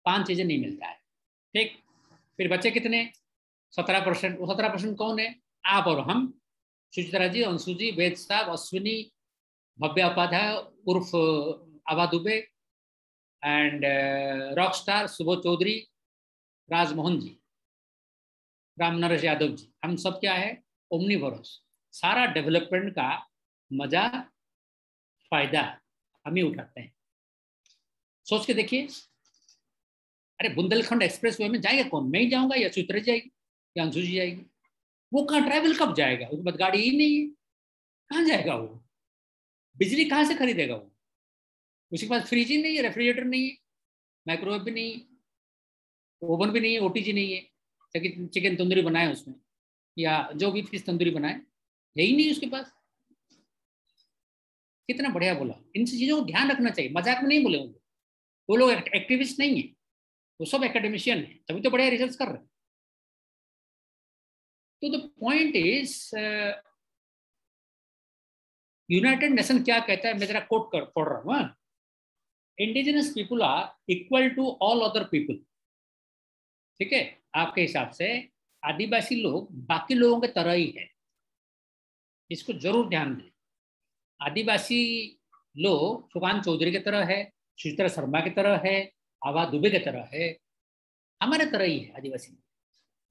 5 चीजें नहीं मिलता है। ठीक। फिर बच्चे कितने? 17%। वो 17% कौन है? आप और हम, सुचित्रा जी, अंशु जी, वेद साहब, अश्विनी, भव्य उपाध्याय उर्फ Abha Dubey, and rock star Subodh Chaudhary, Rajmohan ji, Ram Naresh Yadav ji. हम सब क्या है? ओमनीवोरस। सारा डेवलपमेंट का मजा, फायदा हम ही उठाते हैं। सोच के देखिए। अरे बुंदेलखंड एक्सप्रेस वे में जाएगा कौन? मैं ही जाऊंगा, या सुचित्रा जाएगी, या अंशु जी जाएगी। वो कहाँ ट्रैवल कब जाएगा? उसके बाद गाड़ी ही नहीं है, कहाँ जाएगा वो? बिजली कहाँ से खरीदेगा वो? उसके पास फ्रिज ही नहीं है, रेफ्रिजरेटर नहीं है, माइक्रोवेव भी नहीं है, ओवन भी नहीं है, ओटीजी नहीं है, ताकि चिकन तंदूरी बनाए उसमें, या जो भी फिश तंदूरी बनाए, यही नहीं है उसके पास। कितना बढ़िया बोला। इन चीजों को ध्यान रखना चाहिए, मजाक में नहीं बोले वो लोग एक्टिविस्ट नहीं है, वो सब एकेडमिशियन है, तभी तो बढ़िया रिसर्च कर रहे हैं। तो the point is, United nation क्या कहता है, मैं जरा कोट कर पढ़ रहा हूँ। Indigenous people are equal to all other people. ठीक है। आपके हिसाब से आदिवासी लोग बाकी लोगों के तरह ही है, इसको जरूर ध्यान दें। आदिवासी लोग सुकान चौधरी की तरह है, सुचित्रा शर्मा की तरह है, आभा दुबे की तरह है, हमारे तरह ही है आदिवासी।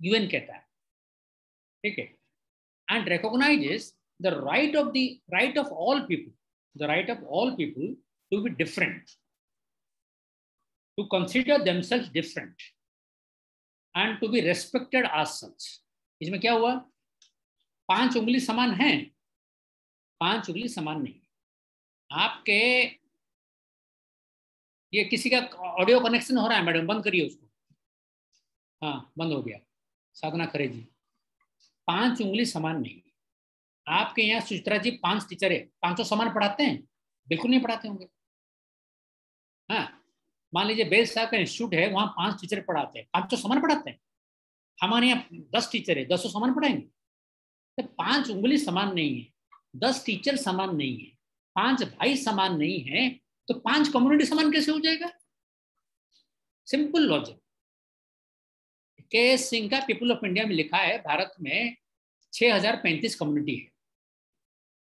यूएन कहता है। ठीक है। And recognises the right of all people, the right of all people to be different, to consider themselves different and to be respected as such. इसमें क्या हुआ? 5 उंगली समान है, 5 उंगली समान नहीं। आपके ये किसी का ऑडियो कनेक्शन हो रहा है मैडम, बंद करिए उसको। हाँ, बंद हो गया। साधना खरे जी, 5 उंगली समान नहीं। आपके यहाँ सुचित्रा जी 5 टीचर है, 5 समान पढ़ाते हैं? बिल्कुल नहीं पढ़ाते होंगे। हाँ, मान लीजिए बेल साहब का इंस्टीट्यूट है, वहाँ 5 टीचर पढ़ाते हैं, 5 समान पढ़ाते हैं। हमारे यहाँ 10 टीचर है, 10 समान पढ़ाएंगे? तो 5 उंगली समान नहीं है, 10 टीचर समान नहीं है, 5 भाई समान नहीं है, तो 5 कम्युनिटी समान कैसे हो जाएगा? Simple logic. के एस सिंह का पीपल ऑफ इंडिया में लिखा है, भारत में 6035 कम्युनिटी है,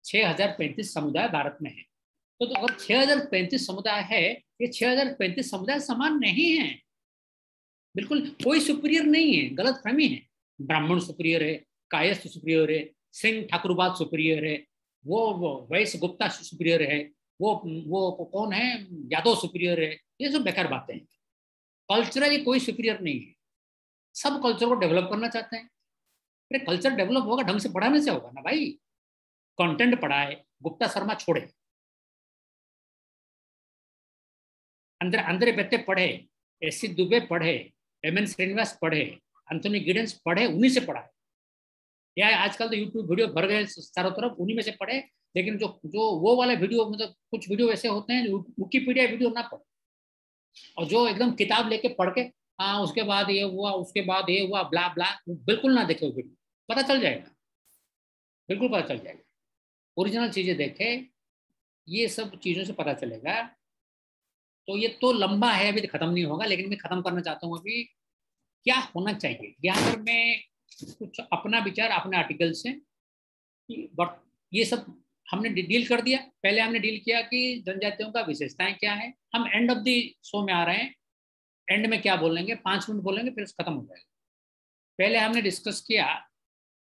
6035 समुदाय भारत में है। तो अगर 6035 समुदाय है, ये 6035 समुदाय समान नहीं है, बिल्कुल कोई सुपीरियर नहीं है, गलत फहमी है। ब्राह्मण सुपीरियर है, कायस्थ सुपीरियर है, सिंह ठाकुरबाद सुपीरियर है, वो वैश्य गुप्ता सुपीरियर है, वो कौन है, यादव सुपीरियर है, ये सब बेकार बातें हैं। कल्चरली कोई सुपीरियर नहीं है, सब कल्चर को डेवलप करना चाहते हैं। अरे कल्चर डेवलप होगा ढंग से पढ़ाने से होगा ना भाई। कंटेंट पढ़ाए, गुप्ता शर्मा छोड़े, अंदर अंदर बेटे पढ़े, एस.सी. दुबे पढ़े, एम.एन. श्रीनिवास पढ़े, एंथोनी गिडेंस पढ़े, उन्हीं से पढ़ा है। या आजकल तो यूट्यूब वीडियो भर गए चारों तरफ, उन्हीं में से पढ़े। लेकिन जो जो वो वाले वीडियो, मतलब कुछ वीडियो ऐसे होते हैं जो विकिपीडिया वीडियो ना पढ़े, और जो एकदम किताब लेके पढ़ के, हाँ उसके बाद ये हुआ, उसके बाद ये हुआ, ब्ला ब्ला, बिल्कुल ना देखे वो वीडियो, पता चल जाएगा। बिल्कुल पता चल जाएगा। ओरिजिनल चीजें देखें, ये सब चीजों से पता चलेगा। तो ये तो लंबा है, अभी खत्म नहीं होगा, लेकिन मैं खत्म करना चाहता हूँ अभी। क्या होना चाहिए यहाँ पर, मैं कुछ अपना विचार अपने आर्टिकल से कि बट ये सब हमने डील कर दिया। पहले हमने डील किया कि जनजातियों का विशेषताएं क्या है। हम एंड ऑफ द शो में आ रहे हैं, एंड में क्या बोलेंगे, 5 मिनट बोलेंगे फिर खत्म हो जाएगा। पहले हमने डिस्कस किया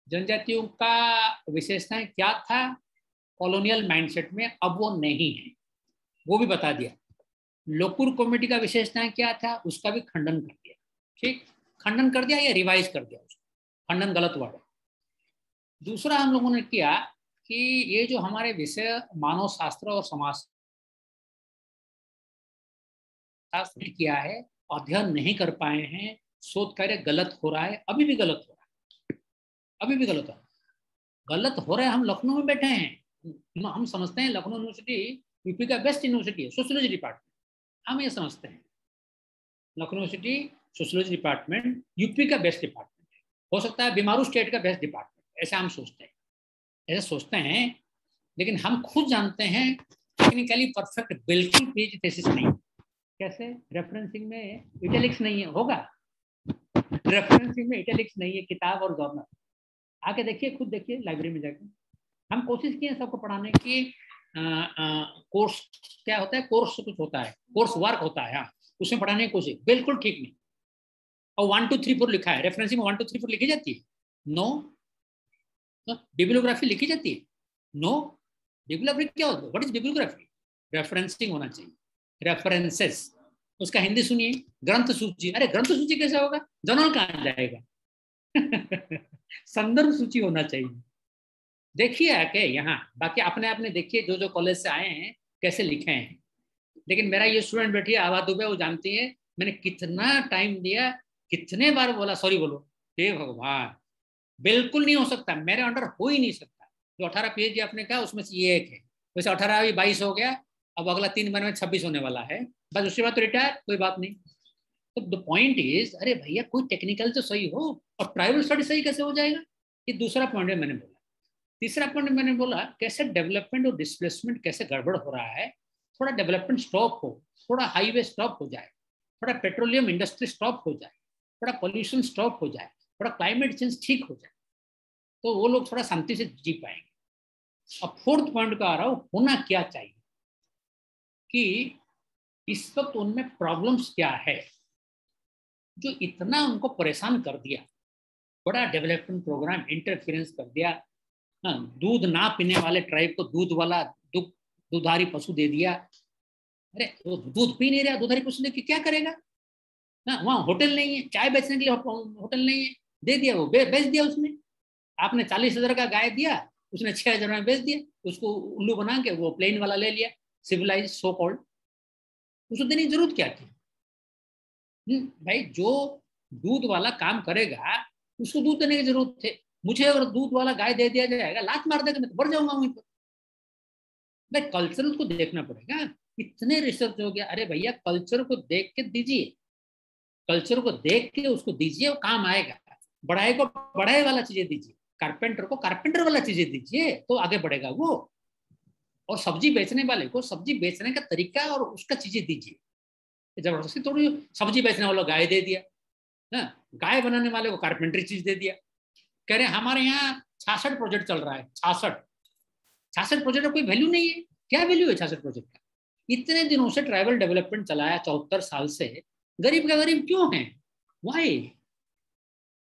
जनजातियों का विशेषताएं क्या था कॉलोनियल माइंडसेट में, अब वो नहीं है, वो भी बता दिया। लोकुर कमेटी का विशेषताएं क्या था उसका भी खंडन कर दिया। ठीक, खंडन कर दिया या रिवाइज कर दिया उसको, खंडन गलत वर्ड है। दूसरा हम लोगों ने किया कि ये जो हमारे विषय मानव शास्त्र और समाज शास्त्र ने किया है, अध्ययन नहीं कर पाए हैं, शोध कार्य गलत हो रहा है, अभी भी गलत हो रहा है, अभी भी गलत हो रहा है। गलत हो रहा है, हम लखनऊ में बैठे हैं, हम समझते हैं लखनऊ यूनिवर्सिटी यूपी का बेस्ट यूनिवर्सिटी है सोशियोलॉजी डिपार्टमेंट, हम ये समझते हैं Lucknow university sociology department UP का बेस्ट डिपार्टमेंट है, हो सकता है बीमारू स्टेट का बेस्ट डिपार्टमेंट, ऐसा हम सोचते हैं, ऐसा सोचते हैं। लेकिन हम खुद जानते हैं टेक्निकली परफेक्ट बिल्कुल पेज थेसिस नहीं। कैसे? रेफरेंसिंग में इटैलिक्स नहीं है, होगा रेफरेंसिंग में इटैलिक्स नहीं है, किताब और जर्नल आके देखिए, खुद देखिए लाइब्रेरी में जाके। हम कोशिश किए सबको पढ़ाने की। कोर्स क्या होता है, कोर्स कुछ होता है, कोर्स वर्क होता है, हाँ, उसमें पढ़ाने की कोशिश, बिल्कुल ठीक नहीं। और 1 2 3 4 लिखा है, रेफरेंसिंग में 1 2 3 4 लिखी जाती है? नो। बिब्लियोग्राफी लिखी जाती है? नो। बिब्लियोग्राफी क्या होता है? What is bibliography? रेफरेंसिंग होना चाहिए, रेफरेंसेस। उसका हिंदी सुनिए, ग्रंथ सूची। अरे ग्रंथ सूची कैसे होगा, जर्नल कहाँ जाएगा? संदर्भ सूची होना चाहिए। देखिए आके यहाँ, बाकी अपने आपने देखिए जो जो कॉलेज से आए हैं कैसे लिखे हैं। लेकिन मेरा ये स्टूडेंट बैठी है आभा दुबे, वो जानती है मैंने कितना टाइम दिया, कितने बार बोला सॉरी बोलो। हे भगवान, बिल्कुल नहीं हो सकता, मेरे अंडर हो ही नहीं सकता। जो 18 पीएचडी आपने कहा उसमें से ये एक है, वैसे 18 अभी 22 हो गया, अब अगला 3 महीने में 26 होने वाला है, बस उसके बाद तो रिटायर, कोई बात नहीं। तो द पॉइंट इज, अरे भैया कोई टेक्निकल तो सही हो, और ट्राइबल स्टडी सही कैसे हो जाएगा? ये दूसरा पॉइंट है मैंने बोला। तीसरा पॉइंट मैंने बोला कैसे डेवलपमेंट और डिस्प्लेसमेंट कैसे गड़बड़ हो रहा है। थोड़ा डेवलपमेंट स्टॉप हो, थोड़ा हाईवे स्टॉप हो जाए, थोड़ा पेट्रोलियम इंडस्ट्री स्टॉप हो जाए, थोड़ा पोल्यूशन स्टॉप हो जाए, थोड़ा क्लाइमेट चेंज ठीक हो जाए, तो वो लोग थोड़ा शांति से जी पाएंगे। अब फोर्थ पॉइंट का आ रहा हूं, होना क्या चाहिए कि इस वक्त उनमें प्रॉब्लम्स क्या है जो इतना उनको परेशान कर दिया। बड़ा डेवलपमेंट प्रोग्राम इंटरफेरेंस कर दिया। हाँ, दूध ना पीने वाले ट्राइब को दूध वाला दुधारी पशु दे दिया। अरे वो दूध पी नहीं रहा, दुधारी पशु दे के क्या करेगा? हाँ, वहाँ होटल नहीं है, चाय बेचने के लिए होटल नहीं है, दे दिया, वो बेच दिया उसने। आपने 40,000 का गाय दिया, उसने 6,000 में बेच दिया, उसको उल्लू बना के वो प्लेन वाला ले लिया, सिविलाइज सो कॉल्ड। उसको देने की जरूरत क्या थी? भाई जो दूध वाला काम करेगा उसको दूध देने की जरूरत थे। मुझे अगर दूध वाला गाय दे दिया जाएगा, लात मार देगा, मैं तो बढ़ जाऊंगा वहीं पर। भाई कल्चर को देखना पड़ेगा। इतने रिसर्च हो गया, अरे भैया कल्चर को देख के दीजिए, कल्चर को देख के उसको दीजिए, वो काम आएगा। बढ़ाई को बढ़ाई वाला चीजें दीजिए, कारपेंटर को कारपेंटर वाला चीजें दीजिए, तो आगे बढ़ेगा वो। और सब्जी बेचने वाले को सब्जी बेचने का तरीका और उसका चीजें दीजिए। जबरदस्ती थोड़ी सब्जी बेचने वालों को गाय दे दिया, हाँ, गाय बनाने वाले को कारपेंट्री चीज दे दिया। कह रहे हमारे यहाँ 66 प्रोजेक्ट चल रहा है, 66 प्रोजेक्ट का कोई वैल्यू नहीं है। क्या वैल्यू है 66 प्रोजेक्ट का? इतने दिनों से ट्राइबल डेवलपमेंट चलाया, 74 साल से, गरीब का गरीब क्यों है? वाई?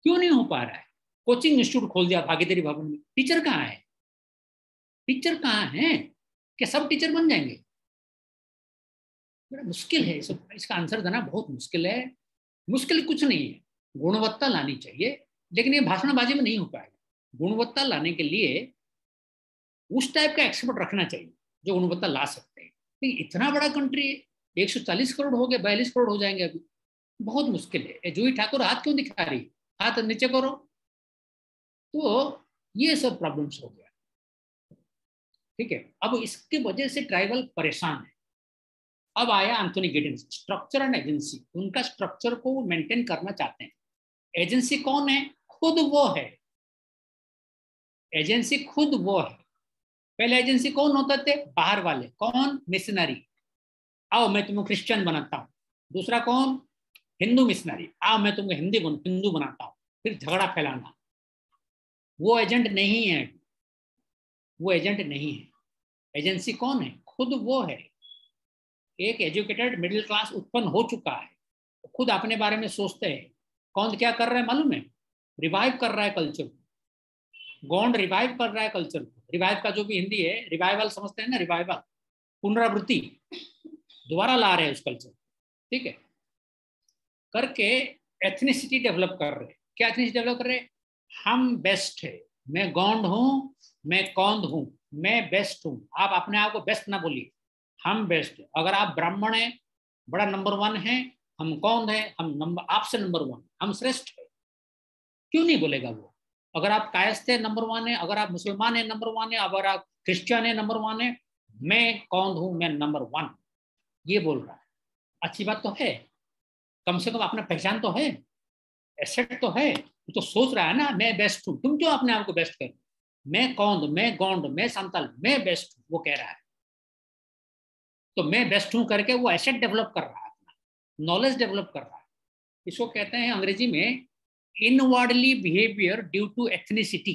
क्यों नहीं हो पा रहा है? कोचिंग इंस्टीट्यूट खोल दिया भागीदारी भवन में, टीचर कहाँ है? टीचर कहाँ है? क्या सब टीचर बन जाएंगे? बड़ा मुश्किल है, इसका आंसर देना बहुत मुश्किल है। मुश्किल कुछ नहीं है, गुणवत्ता लानी चाहिए, लेकिन ये भाषणबाजी में नहीं हो पाएगा। गुणवत्ता लाने के लिए उस टाइप का एक्सपर्ट रखना चाहिए जो गुणवत्ता ला सकते हैं। लेकिन इतना बड़ा कंट्री है, 140 करोड़ हो गए, 42 करोड़ हो जाएंगे अभी, बहुत मुश्किल है। जूही ठाकुर हाथ क्यों दिखा रही? हाथ नीचे करो। तो ये सब प्रॉब्लम्स हो गया, ठीक है। अब इसके वजह से ट्राइबल परेशान है। अब आया एंथोनी गिडिंस, स्ट्रक्चर एंड एजेंसी। उनका स्ट्रक्चर को वो मेंटेन करना चाहते हैं। एजेंसी कौन है? खुद वो है। एजेंसी खुद वो है। पहले एजेंसी कौन होते थे? बाहर वाले। कौन? मिशनरी। आओ मैं तुम्हें क्रिश्चियन बनाता हूँ। दूसरा कौन? हिंदू मिशनरी। आओ मैं तुमको हिंदू बनाता हूँ। फिर झगड़ा फैलाना। वो एजेंट नहीं है, वो एजेंट नहीं है। एजेंसी कौन है? खुद वो है। एक एजुकेटेड मिडिल क्लास उत्पन्न हो चुका है, खुद अपने बारे में सोचते हैं। कौन क्या कर रहा है मालूम है? रिवाइव कर रहा है कल्चर को। गॉन्ड रिवाइव कर रहा है कल्चर को। रिवाइव का जो भी हिंदी है, रिवाइवल समझते हैं ना, रिवाइवल, पुनरावृत्ति, दोबारा ला रहे हैं उस कल्चर। ठीक है, करके एथनिसिटी डेवलप कर रहे हैं। क्या एथनिसिटी डेवलप कर रहे हैं? हम बेस्ट है, मैं गॉन्ड हूं, मैं कौंद हूं, मैं बेस्ट हूं। आप अपने आप को बेस्ट ना बोलिए, हम बेस्ट है। अगर आप ब्राह्मण है, बड़ा नंबर 1 है, हम कौन है, हम नंबर आपसे नंबर 1, हम श्रेष्ठ है, क्यों नहीं बोलेगा वो? अगर आप कायस्थ है, नंबर 1 है। अगर आप मुसलमान है, नंबर 1 है। अगर आप क्रिश्चियन है, नंबर 1 है। मैं कौन हूं, मैं नंबर 1, ये बोल रहा है। अच्छी बात तो है, कम से कम अपना पहचान तो है, एसेट तो है। तो सोच रहा है ना मैं बेस्ट हूं। तुम क्यों अपने आप को बेस्ट कर? मैं कौन, मैं गौंड, मैं संताल, मैं बेस्ट हूं, वो कह रहा है। तो मैं बेस्ट हूं करके वो एसेट डेवलप कर रहा है, अपना नॉलेज डेवलप कर रहा है। इसको कहते हैं अंग्रेजी में inwardly behaviour due to ethnicity.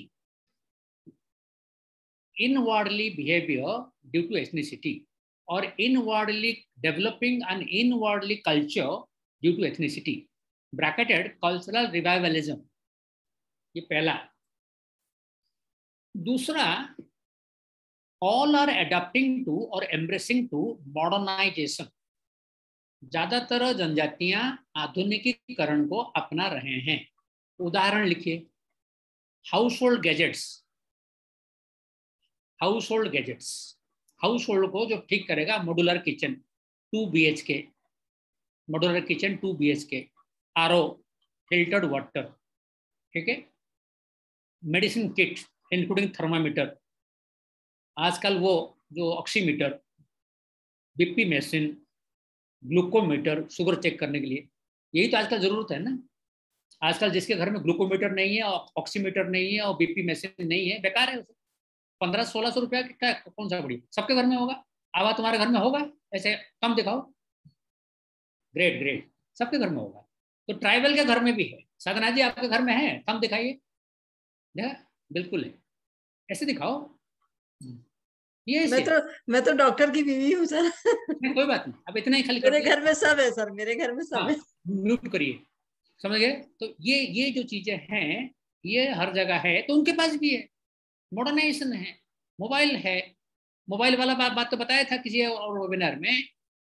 Inwardly behaviour due to ethnicity, और inwardly developing and inwardly culture due to ethnicity, bracketed cultural revivalism. ये पहला। दूसरा, ऑल आर एडप्टिंग टू और एम्ब्रेसिंग टू मॉडर्नाइजेशन। ज्यादातर जनजातियां आधुनिकीकरण को अपना रहे हैं। उदाहरण लिखिए, household gadgets. Household gadgets, household को जो ठीक करेगा, modular kitchen 2 BHK, modular kitchen 2 BHK, RO, filtered water, ठीक है, मेडिसिन किट इंक्लूडिंग थर्मामीटर, आजकल वो जो oximeter, BP machine, glucometer, sugar check करने के लिए, यही तो आजकल जरूरत है ना। आजकल जिसके घर में ग्लूकोमीटर नहीं है, ऑक्सीमीटर नहीं है और BP मशीन नहीं है, बेकार है। 1500-1600 रुपया का कौन सा बड़ी, सबके घर में होगा। आवा तुम्हारे घर में होगा? ऐसे कम दिखाओ। ग्रेट ग्रेट, सबके घर में होगा। तो ट्राइबल के घर में भी है। साधना जी आपके घर में है? कम दिखाइए। देखा, बिल्कुल है, ऐसे दिखाओ। ये मैं ऐसे तो मैं तो डॉक्टर की बीवी हूँ सर। नहीं, कोई बात नहीं, अब इतना ही खाली कर मेरे दिया। घर में सब है सर, मेरे घर में सब हाँ, है। म्यूट करिए। समझ गए? तो ये जो चीजें हैं, ये हर जगह है, तो उनके पास भी है। मॉडर्नाइजेशन है, मोबाइल है। मोबाइल वाला बात तो बताया था किसी और वेबिनार में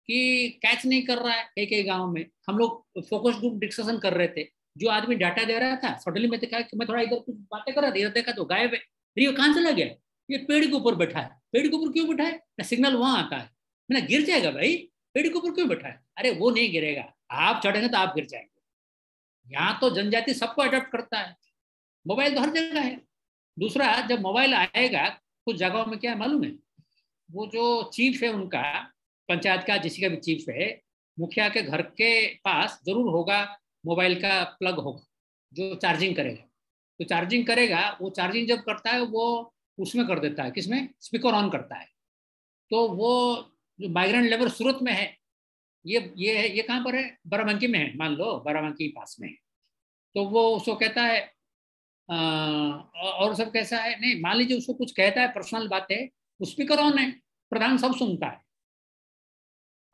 कि कैच नहीं कर रहा है एक एक गांव में। हम लोग फोकस ग्रुप डिस्कशन कर रहे थे, जो आदमी डाटा दे रहा था, सडनली मैं देखा कि मैं थोड़ा इधर कुछ बातें कर रहा था, इधर देखा तो गायब है। ये कहाँ चला गया? ये पेड़ के ऊपर बैठा है। पेड़ के ऊपर क्यों बैठा है? ना सिग्नल वहां आता है। मैंने गिर जाएगा भाई, पेड़ के ऊपर क्यों बैठा है? अरे वो नहीं गिरेगा, आप चढ़ेंगे तो आप गिर जाएंगे। यहाँ तो जनजाति सबको अडॉप्ट करता है, मोबाइल तो हर जगह है। दूसरा, जब मोबाइल आएगा कुछ जगहों में, क्या है मालूम है, वो जो चीफ है उनका, पंचायत का जिसी का भी चीफ है, मुखिया के घर के पास जरूर होगा मोबाइल का प्लग होगा जो चार्जिंग करेगा। तो चार्जिंग करेगा, वो चार्जिंग जब करता है वो उसमें कर देता है, किसमें? स्पीकर ऑन करता है। तो वो जो माइग्रेंट लेबर सूरत में है, ये है, ये कहाँ पर है? बाराबंकी में है, मान लो बाराबंकी पास में है। तो वो उसको कहता है और सब कैसा है, नहीं मान लीजिए उसको कुछ कहता है, पर्सनल बात है, स्पीकर ऑन है, प्रधान सब सुनता है,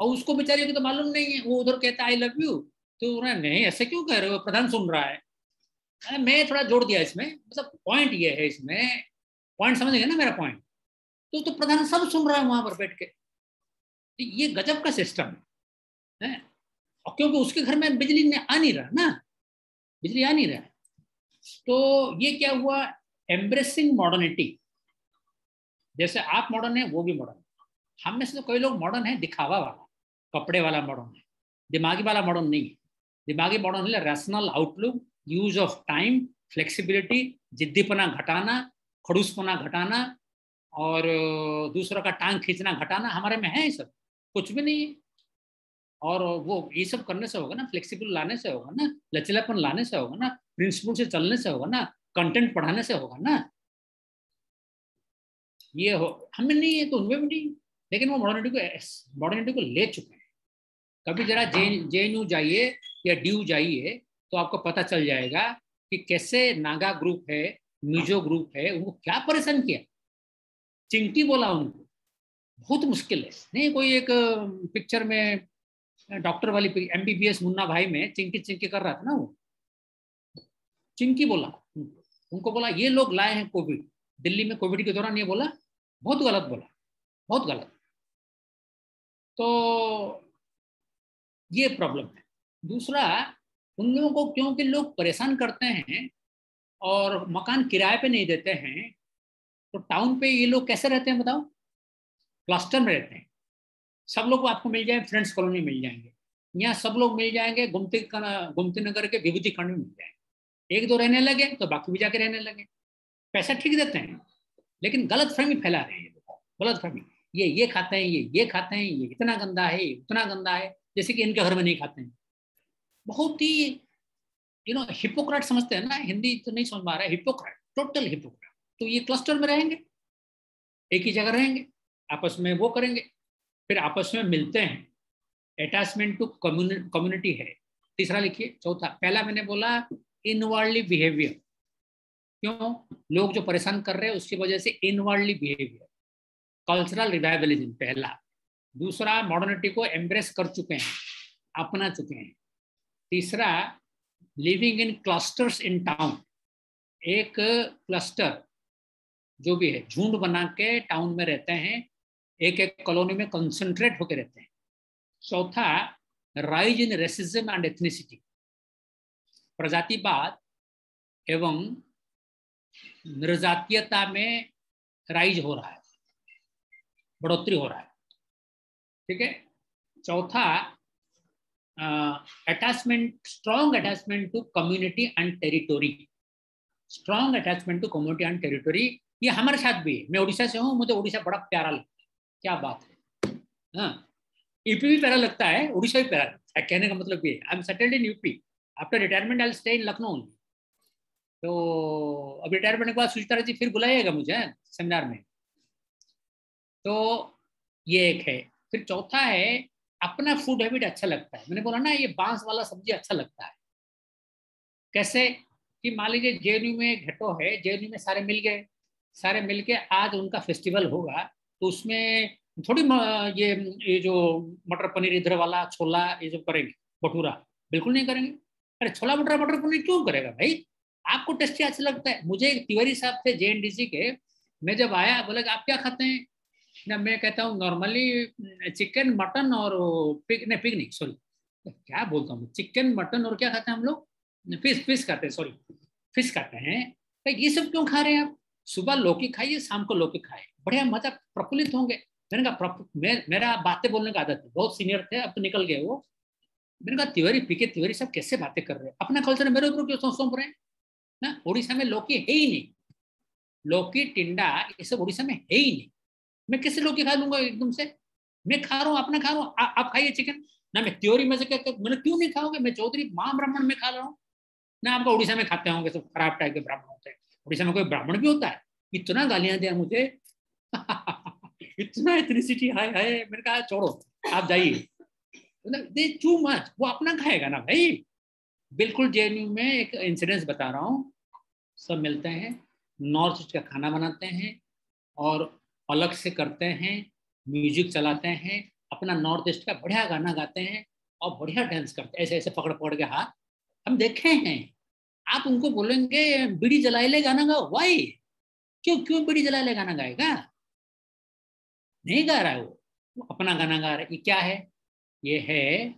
और उसको बेचारे को तो मालूम नहीं है, वो उधर कहता है आई लव यू, तो नहीं ऐसे क्यों कह रहे हो, प्रधान सुन रहा है। मैं थोड़ा जोड़ दिया इसमें, मतलब पॉइंट ये है इसमें, पॉइंट समझ गए ना मेरा पॉइंट? तो प्रधान सब सुन रहा है वहां पर बैठ के। तो ये गजब का सिस्टम है, और क्योंकि उसके घर में बिजली आ नहीं रहा ना, बिजली आ नहीं रहा है। तो ये क्या हुआ? Embracing modernity. जैसे आप मॉडर्न है, वो भी मॉडर्न है। हम में से तो कई लोग मॉडर्न है दिखावा वाला, कपड़े वाला मॉडर्न है, दिमागी वाला मॉडर्न नहीं है। दिमागी मॉडर्न है rational outlook, use of time, flexibility, जिद्दीपना घटाना, खड़ूसपना घटाना, और दूसरों का टांग खींचना घटाना, हमारे में है ये सब? कुछ भी नहीं है। और वो ये सब करने से होगा ना, फ्लेक्सिबल लाने से होगा ना, लचीलापन लाने से होगा ना, प्रिंसिपल से चलने से होगा ना, कंटेंट पढ़ाने से होगा ना। ये हो, हमें नहीं है तो उनमें भी नहीं, लेकिन वो मॉडर्निटी को ले चुके हैं। कभी जरा JNU जाइए या ड्यू जाइए तो आपको पता चल जाएगा कि कैसे नागा ग्रुप है, मिजो ग्रुप है, उनको क्या परेशान किया। चिंटी बोला उनको, बहुत मुश्किल है। नहीं कोई एक पिक्चर में डॉक्टर वाली MBBS मुन्ना भाई में चिंकी चिंकी कर रहा था ना, वो चिंकी बोला उनको बोला ये लोग लाए हैं कोविड, दिल्ली में कोविड के दौरान ये बोला, बहुत गलत बोला, बहुत गलत। तो ये प्रॉब्लम है। दूसरा, उन लोगों को क्योंकि लोग परेशान करते हैं और मकान किराए पे नहीं देते हैं, तो टाउन पे ये लोग कैसे रहते हैं बताओ? क्लस्टर में रहते हैं। सब लोग आपको मिल जाए, फ्रेंड्स कॉलोनी मिल जाएंगे, यहाँ सब लोग मिल जाएंगे, गुमती नगर के विभूति खंड में मिल जाएंगे। एक दो रहने लगे तो बाकी भी जाके रहने लगे। पैसा ठीक देते हैं, लेकिन गलत फहमी फैला रहे हैं, गलत फहमी। ये खाते हैं, ये खाते हैं, ये इतना गंदा है, ये उतना गंदा है, जैसे कि इनके घर में नहीं खाते हैं। बहुत ही हिपोक्रेट समझते हैं ना, हिंदी तो नहीं समझ में आ रहा है, हिपोक्रेट, टोटल हिपोक्रेट। तो ये क्लस्टर में रहेंगे, एक ही जगह रहेंगे, आपस में वो करेंगे, फिर आपस में मिलते हैं। अटैचमेंट टू कम्युनिटी है। तीसरा लिखिए, चौथा। पहला मैंने बोला इनवर्डली बिहेवियर, क्यों लोग जो परेशान कर रहे हैं उसकी वजह से इनवर्डली बिहेवियर। कल्चरल रिवाइवलिज्म पहला। दूसरा, मॉडर्निटी को एम्ब्रेस कर चुके हैं, अपना चुके हैं। तीसरा, living in clusters in town, एक क्लस्टर जो भी है झुंड बना के टाउन में रहते हैं, एक एक कॉलोनी में कंसंट्रेट होकर रहते हैं। चौथा, rise in racism and ethnicity, प्रजातिवाद एवं निर्जातीयता में राइज हो रहा है, बढ़ोतरी हो रहा है। ठीक है। चौथा, attachment, strong attachment to community and territory, strong attachment to community and territory. ये हमारे साथ भी है। मैं उड़ीसा से हूँ, मुझे उड़ीसा बड़ा प्यारा लगता है। क्या बात है, हाँ। यूपी भी प्यारा लगता है, उड़ीसा भी प्यारा लगता है। कहने का मतलब ये, I am settled in UP, after retirement I will stay in Lucknow. तो अब रिटायरमेंट के बाद सुचित्रा जी फिर बुलाइएगा मुझे सेमिनार में। तो ये एक है। फिर चौथा है, अपना फूड हैबिट अच्छा लगता है। मैंने बोला ना, ये बांस वाला सब्जी अच्छा लगता है। कैसे कि मान लीजिए JNU में घेटो है, JNU में सारे मिल गए, सारे मिल के आज उनका फेस्टिवल होगा, तो उसमें थोड़ी ये जो मटर पनीर इधर वाला, छोला, ये जो करेंगे, भटूरा, बिल्कुल नहीं करेंगे। अरे छोला भटूरा मटर पनीर क्यों करेगा भाई? आपको टेस्टी अच्छा लगता है। मुझे तिवारी साहब थे JNDC के, मैं जब आया बोले आप क्या खाते हैं ना, मैं कहता हूँ नॉर्मली चिकन मटन और पिग, नहीं पिग नहीं, सॉरी क्या बोलता हूँ, चिकन मटन और क्या खाते हैं हम लोग, फिश खाते हैं, सॉरी फिश खाते हैं। तो ये सब क्यों खा रहे हैं आप? सुबह लौकी खाइए, शाम को लौकी खाए, बढ़िया मजा, प्रफुल्लित होंगे। मैंने कहा मेरा बातें बोलने का आदत है, बहुत सीनियर थे, अब तो निकल गए वो। मैंने कहा तिवारी पीके तिवारी सब कैसे बातें कर रहे हैं, अपना कल्चर मेरे ऊपर क्यों सौंप रहे हैं ना? उड़ीसा में लौकी है ही नहीं, लौकी टिंडा ये सब उड़ीसा में है ही नहीं। मैं कैसे लौकी खा लूंगा एकदम से? मैं खा रहा हूँ, अपना खा रहा हूँ, आप खाइए चिकन ना। मैं त्योरी में से कहता हूँ, मैंने क्यों नहीं खाओगे? मैं चौधरी मां ब्राह्मण में खा रहा हूँ ना। आपका उड़ीसा में खाते होंगे सब खराब टाइप के ब्राह्मण होते हैं। उड़ीसा में कोई ब्राह्मण भी होता है? इतना गालियां दिया मुझे इतना एथनिसिटी, हाय हाय। मैंने कहा छोड़ो, आप जाइए, दे टू मच। वो अपना खाएगा ना भाई। बिल्कुल JNU में एक इंसिडेंस बता रहा हूँ। सब मिलते हैं, नॉर्थ ईस्ट का खाना बनाते हैं और अलग से करते हैं, म्यूजिक चलाते हैं, अपना नॉर्थ ईस्ट का बढ़िया गाना गाते हैं और बढ़िया डांस करते हैं, ऐसे ऐसे पकड़ पकड़ के हाथ। हम देखे हैं। आप उनको बोलेंगे बीड़ी जलाए ले गाना गाओ, वाई, क्यों क्यों बीड़ी जलाए ले गाना गाएगा? नहीं गा रहा है वो अपना गाना गा रहा है। ये क्या है? ये है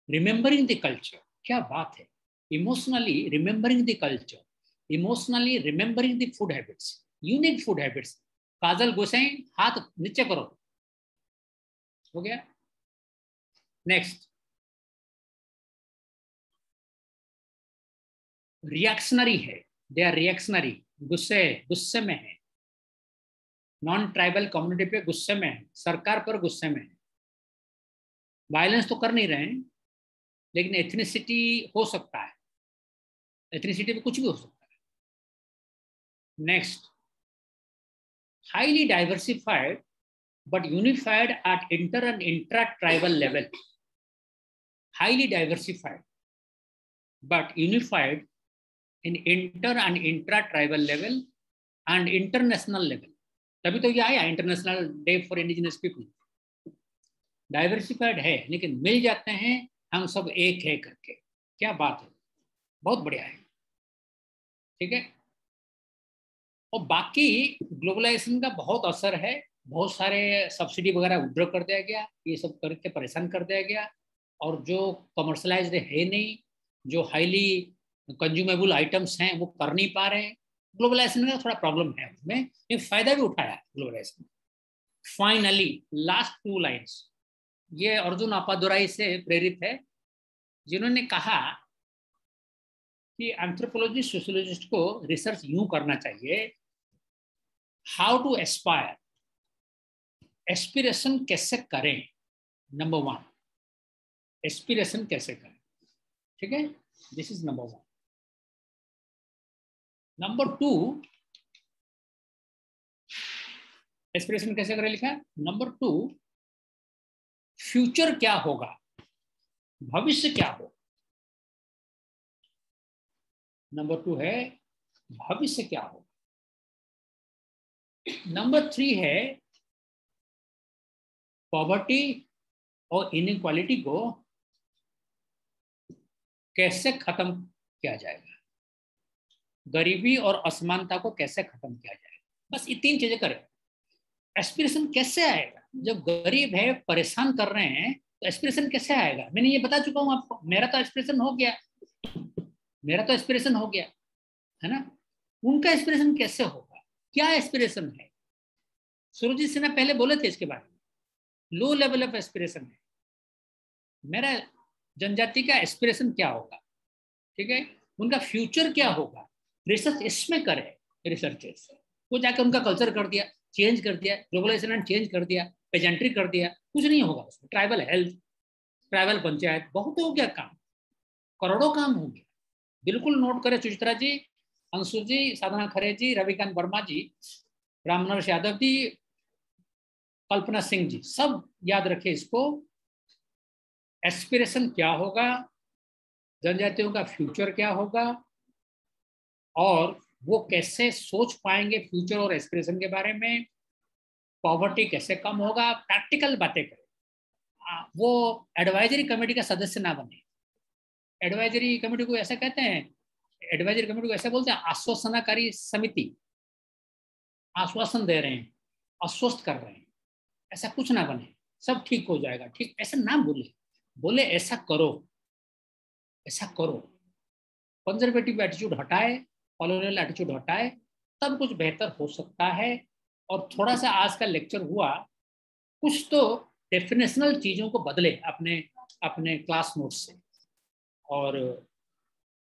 रिमेम्बरिंग द कल्चर। क्या बात है, emotionally remembering the culture, emotionally remembering the food habits, unique food habits. Kajal Gosai, हाथ नीचे करो, हो गया। नेक्स्ट, रिएक्शनरी है, दे आर रिएक्शनरी, गुस्से गुस्से में है, नॉन ट्राइबल कम्युनिटी पे गुस्से में है, सरकार पर गुस्से में है। वायलेंस तो कर नहीं रहे हैं, लेकिन एथनिसिटी हो सकता है, एथनिसिटी पे कुछ भी हो सकता है। Next, highly diversified but unified at inter and intra-tribal level. Highly diversified but unified in inter and intra-tribal level and international level. तभी तो ये आया international day for indigenous people. Diversified है लेकिन मिल जाते हैं, हम सब एक है करके. क्या बात है, बहुत बढ़िया है. ठीक है. और बाकी ग्लोबलाइजेशन का बहुत असर है. बहुत सारे सब्सिडी वगैरह विड्रॉ कर दिया गया, ये सब करके परेशान कर दिया गया. और जो कमर्शलाइज्ड है नहीं, जो हाईली कंज्यूमेबल आइटम्स हैं वो कर नहीं पा रहे हैं. ग्लोबलाइजेशन का थोड़ा प्रॉब्लम है उसमें, ये फायदा भी उठाया ग्लोबलाइजेशन. फाइनली लास्ट 2 लाइन्स, ये अर्जुन अप्पादुराई से प्रेरित है, जिन्होंने कहा कि एंथ्रोपोलॉजिस्ट सोशियोलॉजिस्ट को रिसर्च यूं करना चाहिए, हाउ टू एस्पायर, एस्पिरेशन कैसे करें. नंबर 1, एस्पिरेशन कैसे करें. ठीक है, this is number 1. Number 2, aspiration कैसे करें लिखा है. नंबर 2, फ्यूचर क्या होगा, भविष्य क्या होगा. नंबर 2 है भविष्य क्या होगा. नंबर 3 है पॉवर्टी और इनइक्वालिटी को कैसे खत्म किया जाएगा, गरीबी और असमानता को कैसे खत्म किया जाएगा. बस ये 3 चीजें करें. एस्पिरेशन कैसे आएगा, जब गरीब है, परेशान कर रहे हैं, तो एस्पिरेशन कैसे आएगा. मैंने ये बता चुका हूं आपको. मेरा तो एस्पिरेशन हो गया, मेरा तो एस्पिरेशन हो गया है ना. उनका एस्पिरेशन कैसे होगा, क्या एस्पिरेशन है. सुरजीत सिन्हा पहले बोले थे इसके बारे में, लो लेवल ऑफ एस्पिरेशन है. मेरा जनजाति का एस्पिरेशन क्या होगा. ठीक है, उनका फ्यूचर क्या होगा. रिसर्च इसमें करे, रिसर्चर्स वो जाकर उनका कल्चर कर दिया, चेंज कर दिया, ग्लोबलाइजेशन चेंज कर दिया, पेजेंट्री कर दिया, कुछ नहीं होगा उसमें. ट्राइबल हेल्थ, ट्राइबल पंचायत, बहुत हो गया काम, करोड़ों काम हो गया. बिल्कुल नोट करें, सुचित्रा जी, अंशु जी, साधना खरे जी, रविकांत वर्मा जी, रामनरेश यादव जी, कल्पना सिंह जी, सब याद रखें इसको. एस्पिरेशन क्या होगा, जनजातियों का फ्यूचर क्या होगा, और वो कैसे सोच पाएंगे फ्यूचर और एस्पिरेशन के बारे में. पॉवर्टी कैसे कम होगा, प्रैक्टिकल बातें करें. वो एडवाइजरी कमेटी का सदस्य ना बने. एडवाइजरी कमेटी को ऐसा कहते हैं, एडवाइजरी कमेटी को ऐसा बोलते हैं आश्वासनाकारी समिति. आश्वासन दे रहे हैं, आश्वस्त कर रहे हैं, ऐसा कुछ ना बने. सब ठीक हो जाएगा, ठीक, ऐसा ना बोले. बोले ऐसा करो, ऐसा करो. कंजर्वेटिव एटीट्यूड हटाए, कॉलोनियल एटीट्यूड हटाए, तब कुछ बेहतर हो सकता है. और थोड़ा सा आज का लेक्चर हुआ, कुछ तो डेफिनेशनल चीजों को बदले अपने अपने क्लास नोट्स से. और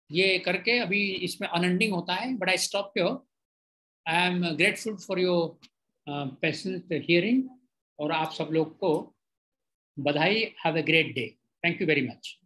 ये करके अभी इसमें अनएंडिंग होता है, but I stop here. I am grateful for your patient hearing, और आप सब लोग को बधाई. Have a great day. Thank you very much.